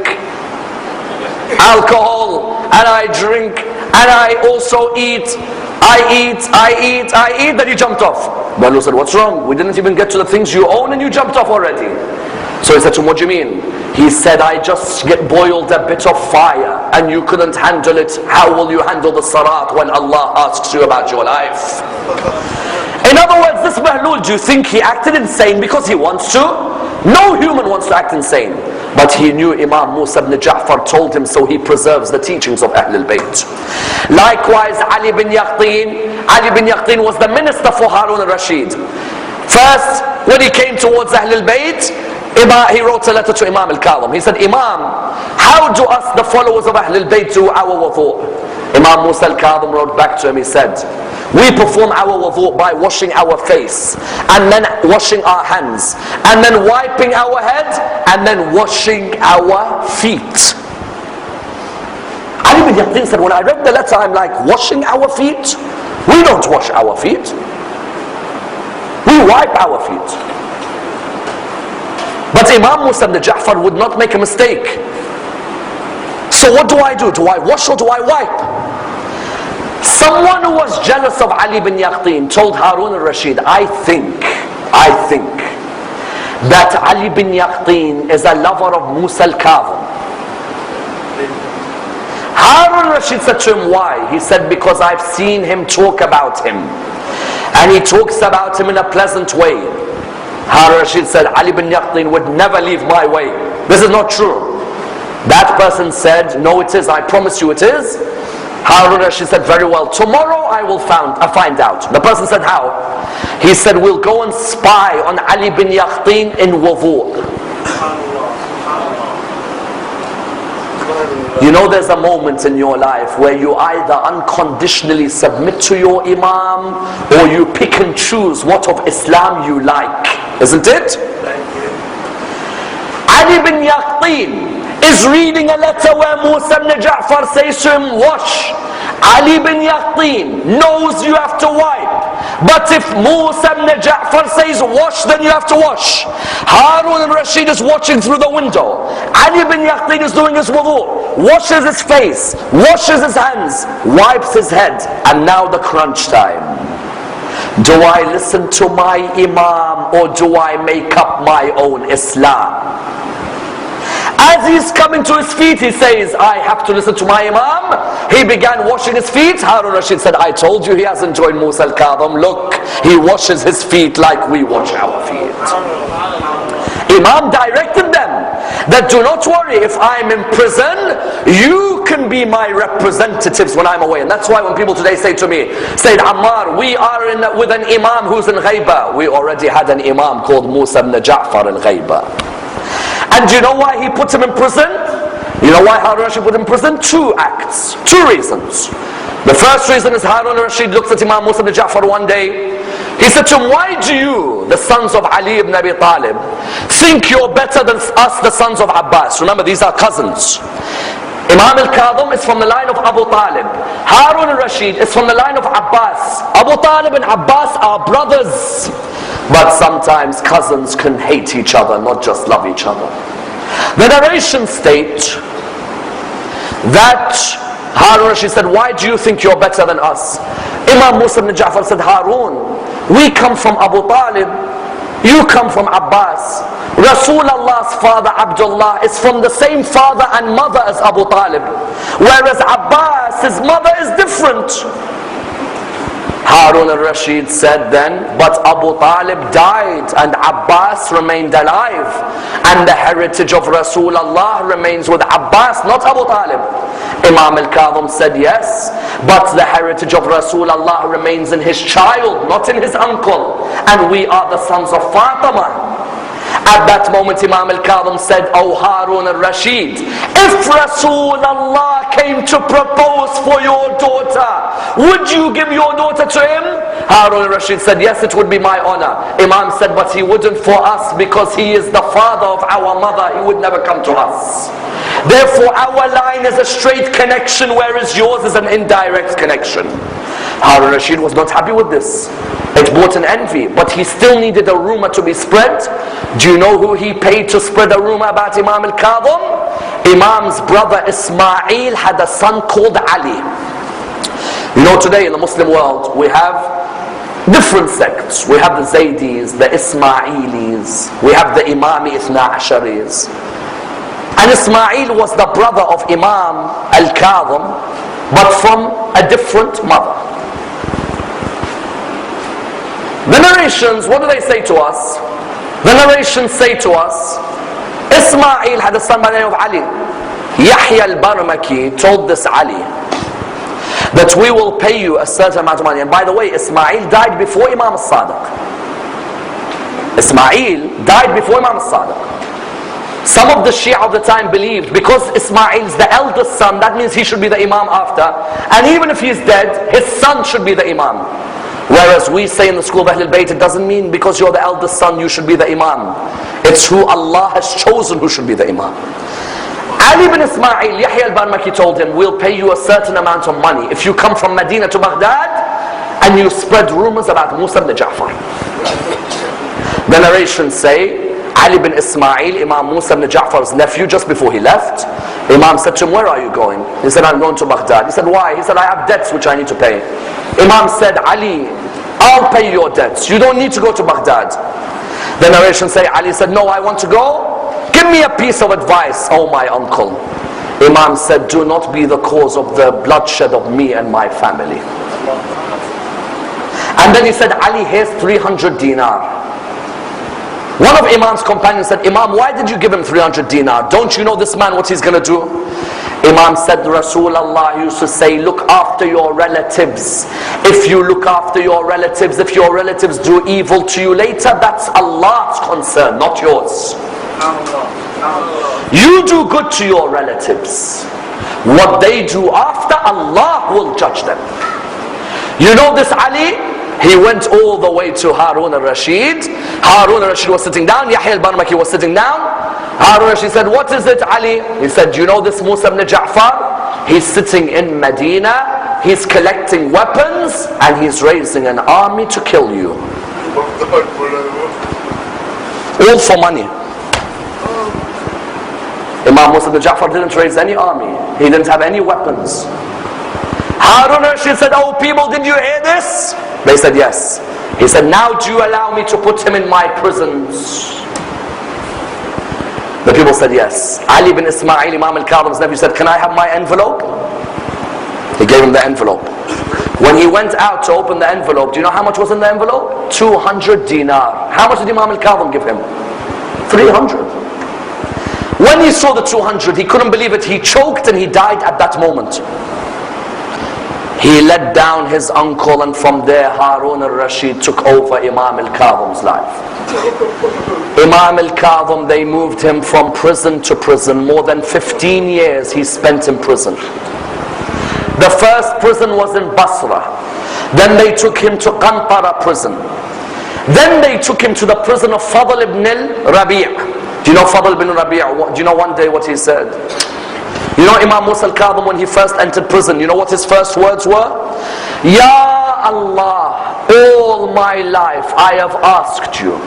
alcohol, and I drink, and I also eat. I eat. Then he jumped off. Bahlu said, what's wrong? We didn't even get to the things you own and you jumped off already. So he said to him, what do you mean? He said, I just get boiled a bit of fire and you couldn't handle it. How will you handle the salat when Allah asks you about your life? In other words, this Bahlul, do you think he acted insane because he wants to? No human wants to act insane. But he knew Imam Musa ibn Ja'far told him, so he preserves the teachings of Ahlul Bayt. Likewise, Ali bin Yaqtin was the minister for Harun al-Rashid. First, when he came towards Ahlul Bayt, he wrote a letter to Imam al-Kazim. He said, Imam, how do us, the followers of Ahlul Bayt, do our wudu? Imam Musa al-Kazim wrote back to him, he said, we perform our wudu by washing our face, and then washing our hands, and then wiping our head, and then washing our feet. Ali bin Yaqtin said, when I read the letter, I'm like, washing our feet? We don't wash our feet. We wipe our feet. But Imam Musa ibn Ja'far would not make a mistake. So what do I do? Do I wash or do I wipe? Someone who was jealous of Ali bin Yaqtin told Harun al-Rashid, I think that Ali bin Yaqtin is a lover of Musa al-Kazim. Harun al-Rashid said to him, why? He said, because I've seen him talk about him. And he talks about him in a pleasant way. Harun al-Rashid said, Ali bin Yaqtin would never leave my way. This is not true. That person said, no it is, I promise you it is. Harun al-Rashid said, very well, tomorrow I will find out. The person said, how? He said, we'll go and spy on Ali bin Yaqtin in wudu. You know, there's a moment in your life where you either unconditionally submit to your Imam, or you pick and choose what of Islam you like, isn't it? Ali bin Yaqtin is reading a letter where Musa ibn Ja'far says to him, wash. Ali bin Yaqtin knows you have to wipe. But if Musa ibn Ja'far says wash, then you have to wash. Harun al-Rashid is watching through the window. Ali bin Yaqtin is doing his wudu, washes his face, washes his hands, wipes his head, and now the crunch time. Do I listen to my Imam or do I make up my own Islam? As he's coming to his feet, he says, I have to listen to my Imam. He began washing his feet. Harun al-Rashid said, I told you he hasn't joined Musa al-Kazim. Look, he washes his feet like we wash our feet. Imam directed them that do not worry, if I'm in prison, you can be my representatives when I'm away. And that's why when people today say to me, Sayyid Ammar, we are with an Imam who's in Ghaiba. We already had an Imam called Musa ibn Ja'far in Ghaiba. And do you know why he put him in prison? You know why Harun al-Rashid put him in prison? Two reasons. The first reason is Harun al-Rashid looked at Imam Musa ibn Ja'far one day. He said to him, why do you, the sons of Ali ibn Abi Talib, think you're better than us, the sons of Abbas? Remember, these are cousins. Imam al-Kazim is from the line of Abu Talib. Harun al-Rashid is from the line of Abbas. Abu Talib and Abbas are brothers. But sometimes cousins can hate each other, not just love each other. The narration states that Harun al-Rashid said, why do you think you're better than us? Imam Musa ibn Ja'far said, Harun, we come from Abu Talib, you come from Abbas. Rasulullah's father Abdullah is from the same father and mother as Abu Talib, whereas Abbas, his mother is different. Harun al-Rashid said then, but Abu Talib died and Abbas remained alive, and the heritage of Rasulullah remains with Abbas, not Abu Talib. Imam al-Kazim said, yes, but the heritage of Rasulullah remains in his child, not in his uncle, and we are the sons of Fatima. At that moment Imam al-Kazim said, oh Harun al-Rashid, if Rasulullah came to propose for your daughter, would you give your daughter to him? Harun al-Rashid said, yes, it would be my honor. Imam said, but he wouldn't for us because he is the father of our mother. He would never come to us. Therefore our line is a straight connection, whereas yours is an indirect connection. Harun al-Rashid was not happy with this. It brought an envy, but he still needed a rumor to be spread. Do you know who he paid to spread a rumor about Imam al-Kazim? Imam's brother Ismail had a son called Ali. You know, today in the Muslim world we have different sects. We have the Zaydis, the Ismailis, we have the Imami Ithna Asharis. And Ismail was the brother of Imam al-Kazim, but from a different mother. The narrations, what do they say to us? The narrations say to us, Ismail had a son by the name of Ali. Yahya al-Barmaki told this Ali that we will pay you a certain amount of money. And by the way, Ismail died before Imam al-Sadiq. Ismail died before Imam al-Sadiq. Some of the Shia of the time believed because Ismail is the eldest son, that means he should be the Imam after. And even if he's dead, his son should be the Imam. Whereas we say in the school of Ahlul Bayt, it doesn't mean because you're the eldest son you should be the Imam. It's who Allah has chosen who should be the Imam. Ali bin Ismail, Yahya al-Barmaki told him, we'll pay you a certain amount of money if you come from Medina to Baghdad and you spread rumors about Musa ibn Ja'far. The narrations say, Ali bin Ismail, Imam Musa ibn Ja'far's nephew, just before he left, Imam said to him, where are you going? He said, I'm going to Baghdad. He said, why? He said, I have debts which I need to pay. Imam said, Ali, I'll pay your debts. You don't need to go to Baghdad. The narration say, Ali said, no, I want to go. Give me a piece of advice, oh my uncle. Imam said, do not be the cause of the bloodshed of me and my family. And then he said, Ali, here's 300 dinar. One of Imam's companions said, Imam, why did you give him 300 dinar? Don't you know this man what he's going to do? Imam said, Rasulullah used to say, look after your relatives. If you look after your relatives, if your relatives do evil to you later, that's Allah's concern, not yours. You do good to your relatives. What they do after, Allah will judge them. You know this Ali? He went all the way to Harun al-Rashid. Harun al-Rashid was sitting down. Yahya al-Barmaki was sitting down. Harun al-Rashid said, what is it, Ali? He said, you know this Musa ibn Ja'far? He's sitting in Medina. He's collecting weapons and he's raising an army to kill you. All for money. Imam Musa ibn Ja'far didn't raise any army. He didn't have any weapons. Harun al-Rashid said, oh people, did you hear this? They said yes. He said, now do you allow me to put him in my prisons? The people said yes. Ali bin Ismail, Imam al-Kazim's nephew, said, can I have my envelope? He gave him the envelope. When he went out to open the envelope, do you know how much was in the envelope? 200 dinar. How much did Imam al-Kazim give him? 300. When he saw the 200, he couldn't believe it. He choked and he died at that moment. He let down his uncle, and from there Harun al-Rashid took over Imam al-Kazim's life. Imam al-Kazim, they moved him from prison to prison. More than 15 years he spent in prison. The first prison was in Basra. Then they took him to Qantara prison. Then they took him to the prison of Fadl ibn al-Rabi'. Do you know Fadl ibn al-Rabi'? Do you know one day what he said? You know Imam Musa al-Kazim, when he first entered prison, you know what his first words were? Ya Allah, all my life I have asked you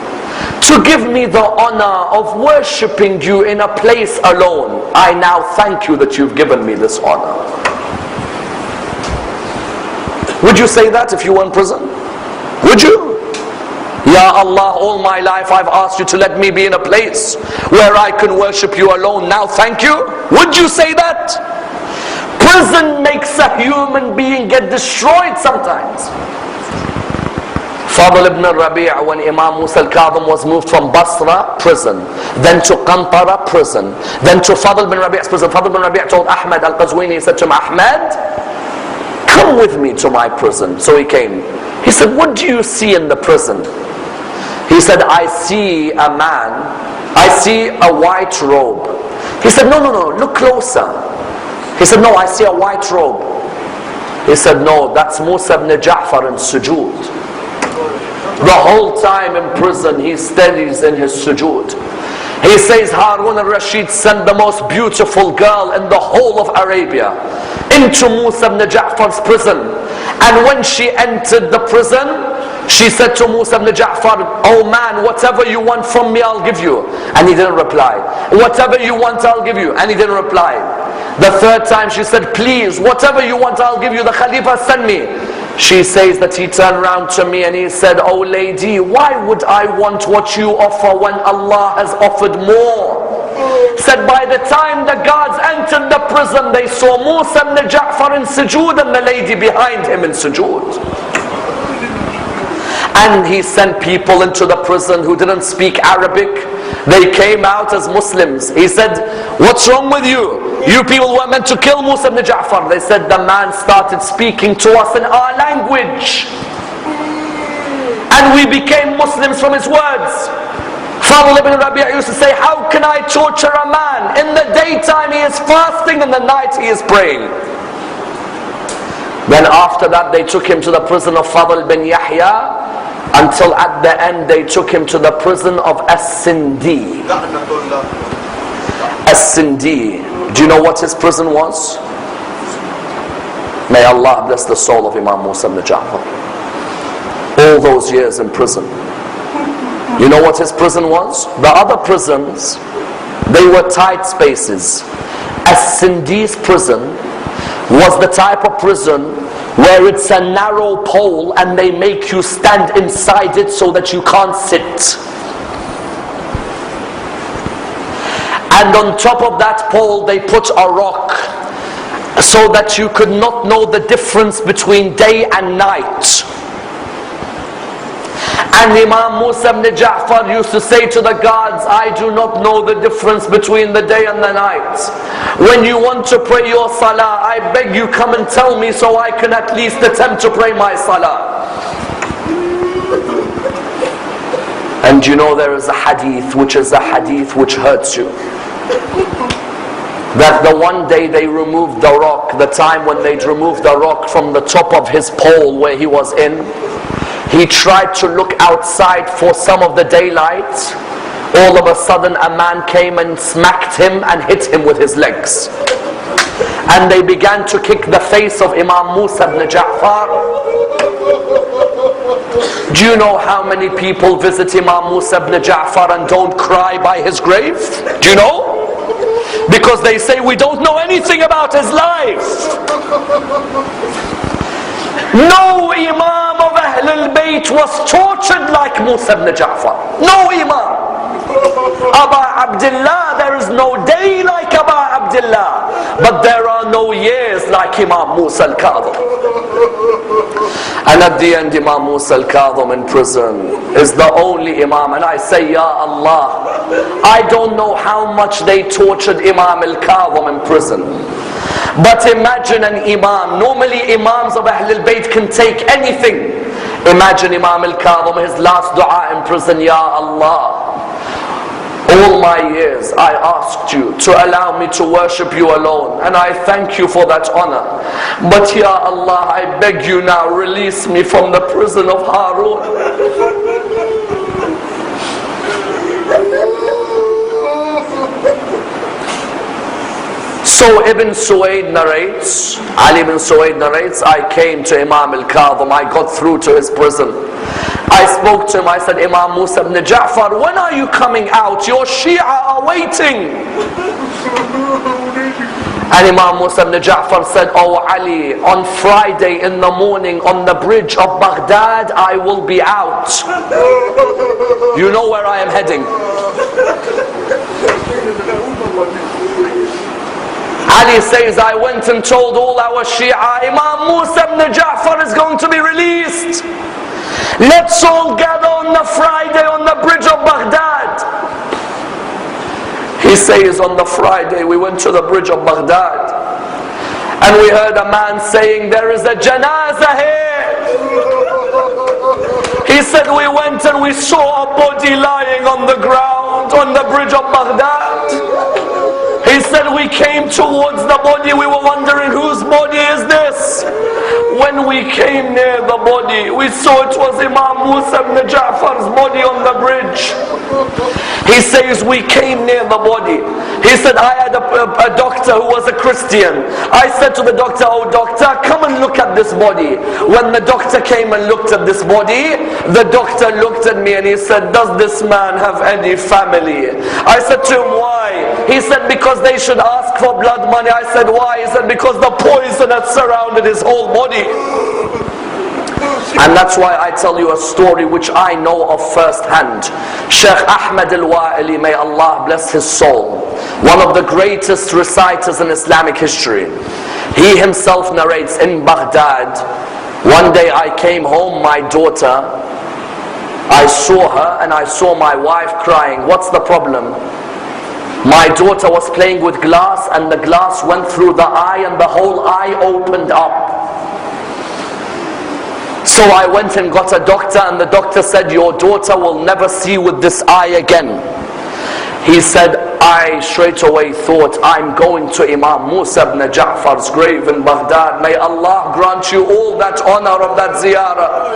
to give me the honor of worshipping you in a place alone. I now thank you that you've given me this honor. Would you say that if you were in prison? Would you? Ya Allah, all my life I've asked you to let me be in a place where I can worship you alone. Now thank you. Would you say that? Prison makes a human being get destroyed sometimes. Fadl ibn al-Rabi', when Imam Musa al-Kazim was moved from Basra prison, then to Qantara prison, then to Fadl ibn Rabi''s prison. Fadl ibn Rabi' told Ahmad al-Qazwini, he said to him, Ahmad, come with me to my prison. So he came. He said, what do you see in the prison? He said, I see a man, I see a white robe. He said, no, look closer. He said, no, I see a white robe. He said, no, that's Musa ibn Ja'far in sujood. The whole time in prison, he studies in his sujood. He says, Harun al-Rashid sent the most beautiful girl in the whole of Arabia into Musa ibn Ja'far's prison. And when she entered the prison, she said to Musa ibn Ja'far, "Oh man, whatever you want from me, I'll give you." And he didn't reply. "Whatever you want, I'll give you." And he didn't reply. The third time she said, "Please, whatever you want, I'll give you. The Khalifa sent me." She says that he turned around to me and he said, "Oh lady, why would I want what you offer when Allah has offered more?" Said by the time the guards entered the prison, they saw Musa ibn Ja'far in sujood and the lady behind him in sujood. And he sent people into the prison who didn't speak Arabic. They came out as Muslims. He said, "What's wrong with you? You people were meant to kill Musa ibn Ja'far." They said, "The man started speaking to us in our language, and we became Muslims from his words." Fadl ibn Rabi' used to say, "How can I torture a man? In the daytime he is fasting, in the night he is praying." Then after that they took him to the prison of Fadl bin Yahya, until at the end they took him to the prison of As-Sindi. As-Sindi. Do you know what his prison was? May Allah bless the soul of Imam Musa ibn Ja'far. All those years in prison. You know what his prison was? The other prisons, they were tight spaces. As-Sindi's prison was the type of prison where it's a narrow pole and they make you stand inside it so that you can't sit. And on top of that pole they put a rock so that you could not know the difference between day and night. And Imam Musa ibn Ja'far used to say to the guards, "I do not know the difference between the day and the night. When you want to pray your salah, I beg you come and tell me so I can at least attempt to pray my salah." And you know there is a hadith which hurts you. That the one day they removed the rock, the time when they'd removed the rock from the top of his pole where he was in, he tried to look outside for some of the daylight. All of a sudden a man came and smacked him and hit him with his legs. And they began to kick the face of Imam Musa ibn Ja'far. Do you know how many people visit Imam Musa ibn Ja'far and don't cry by his grave? Do you know? Because they say we don't know anything about his life. No Imam of Ahlul Bayt was tortured like Musa ibn Ja'far. No Imam. Aba Abdullah, there is no day like Aba Abdullah. But there are no years like Imam Musa al-Kazim. And at the end Imam Musa al-Kazim in prison is the only Imam. And I say, Ya Allah, I don't know how much they tortured Imam al-Kazim in prison. But imagine an Imam. Normally Imams of Ahlul Bayt can take anything. Imagine Imam al-Kazim, his last dua in prison, Ya Allah, all my years I asked you to allow me to worship you alone, and I thank you for that honor. But Ya Allah, I beg you now, release me from the prison of Harun. So Ibn Suwaid narrates, Ali ibn Suwaid narrates, I came to Imam al-Kazim, I got through to his prison. I spoke to him, I said, Imam Musa ibn Ja'far, when are you coming out? Your Shia are waiting. And Imam Musa ibn Ja'far said, Oh Ali, on Friday in the morning on the bridge of Baghdad, I will be out. You know where I am heading. Ali says, I went and told all our Shia, Imam Musa ibn Ja'far is going to be released. Let's all gather on the Friday on the bridge of Baghdad. He says, on the Friday we went to the bridge of Baghdad and we heard a man saying, there is a janazah here. He said, we went and we saw a body lying on the ground on the bridge of Baghdad. He said, we came towards the body, we were wondering whose body is this? When we came near the body, we saw it was Imam Musa ibn Ja'far's body on the bridge. He says, we came near the body. He said, I had a doctor doctor who was a Christian. I said to the doctor, oh doctor, come and look at this body. When the doctor came and looked at this body, the doctor looked at me and he said, does this man have any family? I said to him, why? He said, because they should ask for blood money. I said, why? He said, because the poison had surrounded his whole body. And that's why I tell you a story which I know of first hand. Sheikh Ahmed al-Wa'ili, may Allah bless his soul, one of the greatest reciters in Islamic history. He himself narrates, in Baghdad, one day I came home, my daughter, I saw her and I saw my wife crying. What's the problem? My daughter was playing with glass and the glass went through the eye and the whole eye opened up. So I went and got a doctor and the doctor said, your daughter will never see with this eye again. He said, I straight away thought, I'm going to Imam Musa ibn Ja'far's grave in Baghdad. May Allah grant you all that honor of that ziyarah.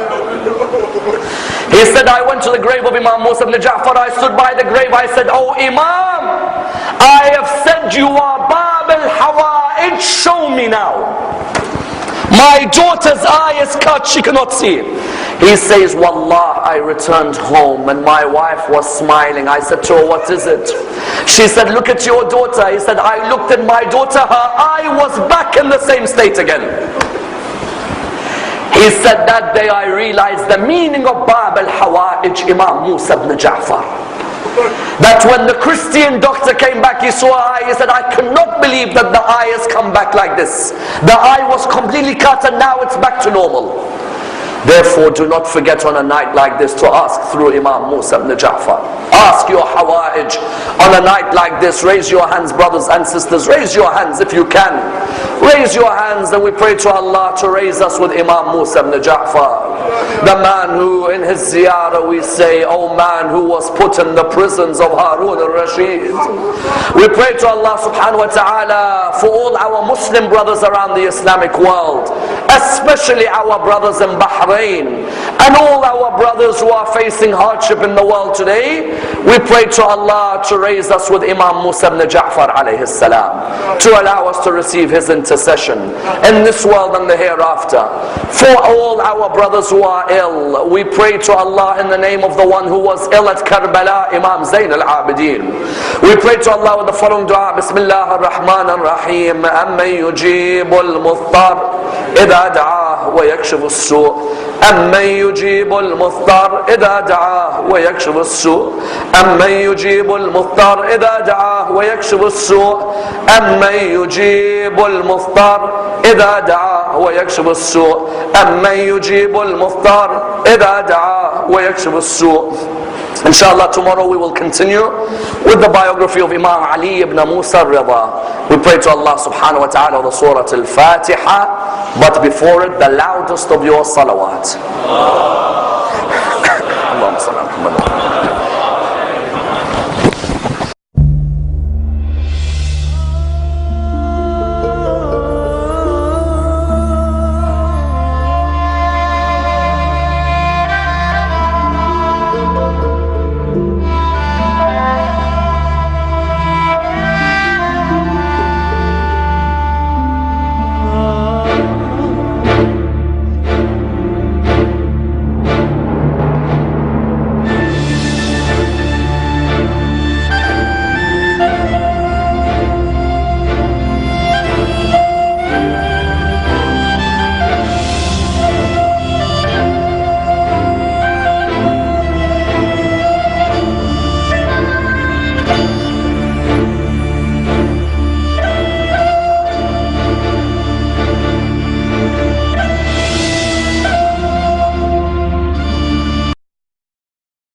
He said, I went to the grave of Imam Musa ibn Ja'far. I stood by the grave. I said, oh Imam, I have said you are Bab al-Hawa'ij. Show me now. My daughter's eye is cut, she cannot see. He says, Wallah, I returned home and my wife was smiling. I said to her, what is it? She said, look at your daughter. He said, I looked at my daughter, her eye was back in the same state again. He said, that day I realized the meaning of Bab al-Hawa'ij, Imam Musa ibn Ja'far. That when the Christian doctor came back, he saw her eye, he said, I cannot believe that the eye has come back like this. The eye was completely cut and now it's back to normal. Therefore, do not forget on a night like this to ask through Imam Musa ibn Ja'far. Ask your hawa'ij. On a night like this, raise your hands, brothers and sisters. Raise your hands if you can. Raise your hands and we pray to Allah to raise us with Imam Musa ibn Ja'far. The man who in his ziyarah we say, oh man who was put in the prisons of Harun al-Rashid. We pray to Allah subhanahu wa ta'ala for all our Muslim brothers around the Islamic world, especially our brothers in Bahrain and all our brothers who are facing hardship in the world today. We pray to Allah to raise us with Imam Musa ibn Ja'far alayhi salam, to allow us to receive his intercession in this world and the hereafter. For all our brothers who are ill, we pray to Allah in the name of the one who was ill at Karbala, Imam Zayn al-Abidin. We pray to Allah with the following dua, Bismillah ar-Rahman ar-Rahim, Amman yujibu al-Muttar idha da'ah wa yakshifu as-su' أمن يجيب المضطر إذا دعاه ويكشف السوء أمن يجيب المضطر إذا دعاه ويكشف السوء أمن يجيب المضطر إذا دعاه ويكشف السوء أمن يجيب المضطر إذا دعاه ويكشف السوء. Inshallah, tomorrow we will continue with the biography of Imam Ali ibn Musa al-Rida. We pray to Allah subhanahu wa ta'ala the Surah Al-Fatiha, but before it the loudest of your salawat.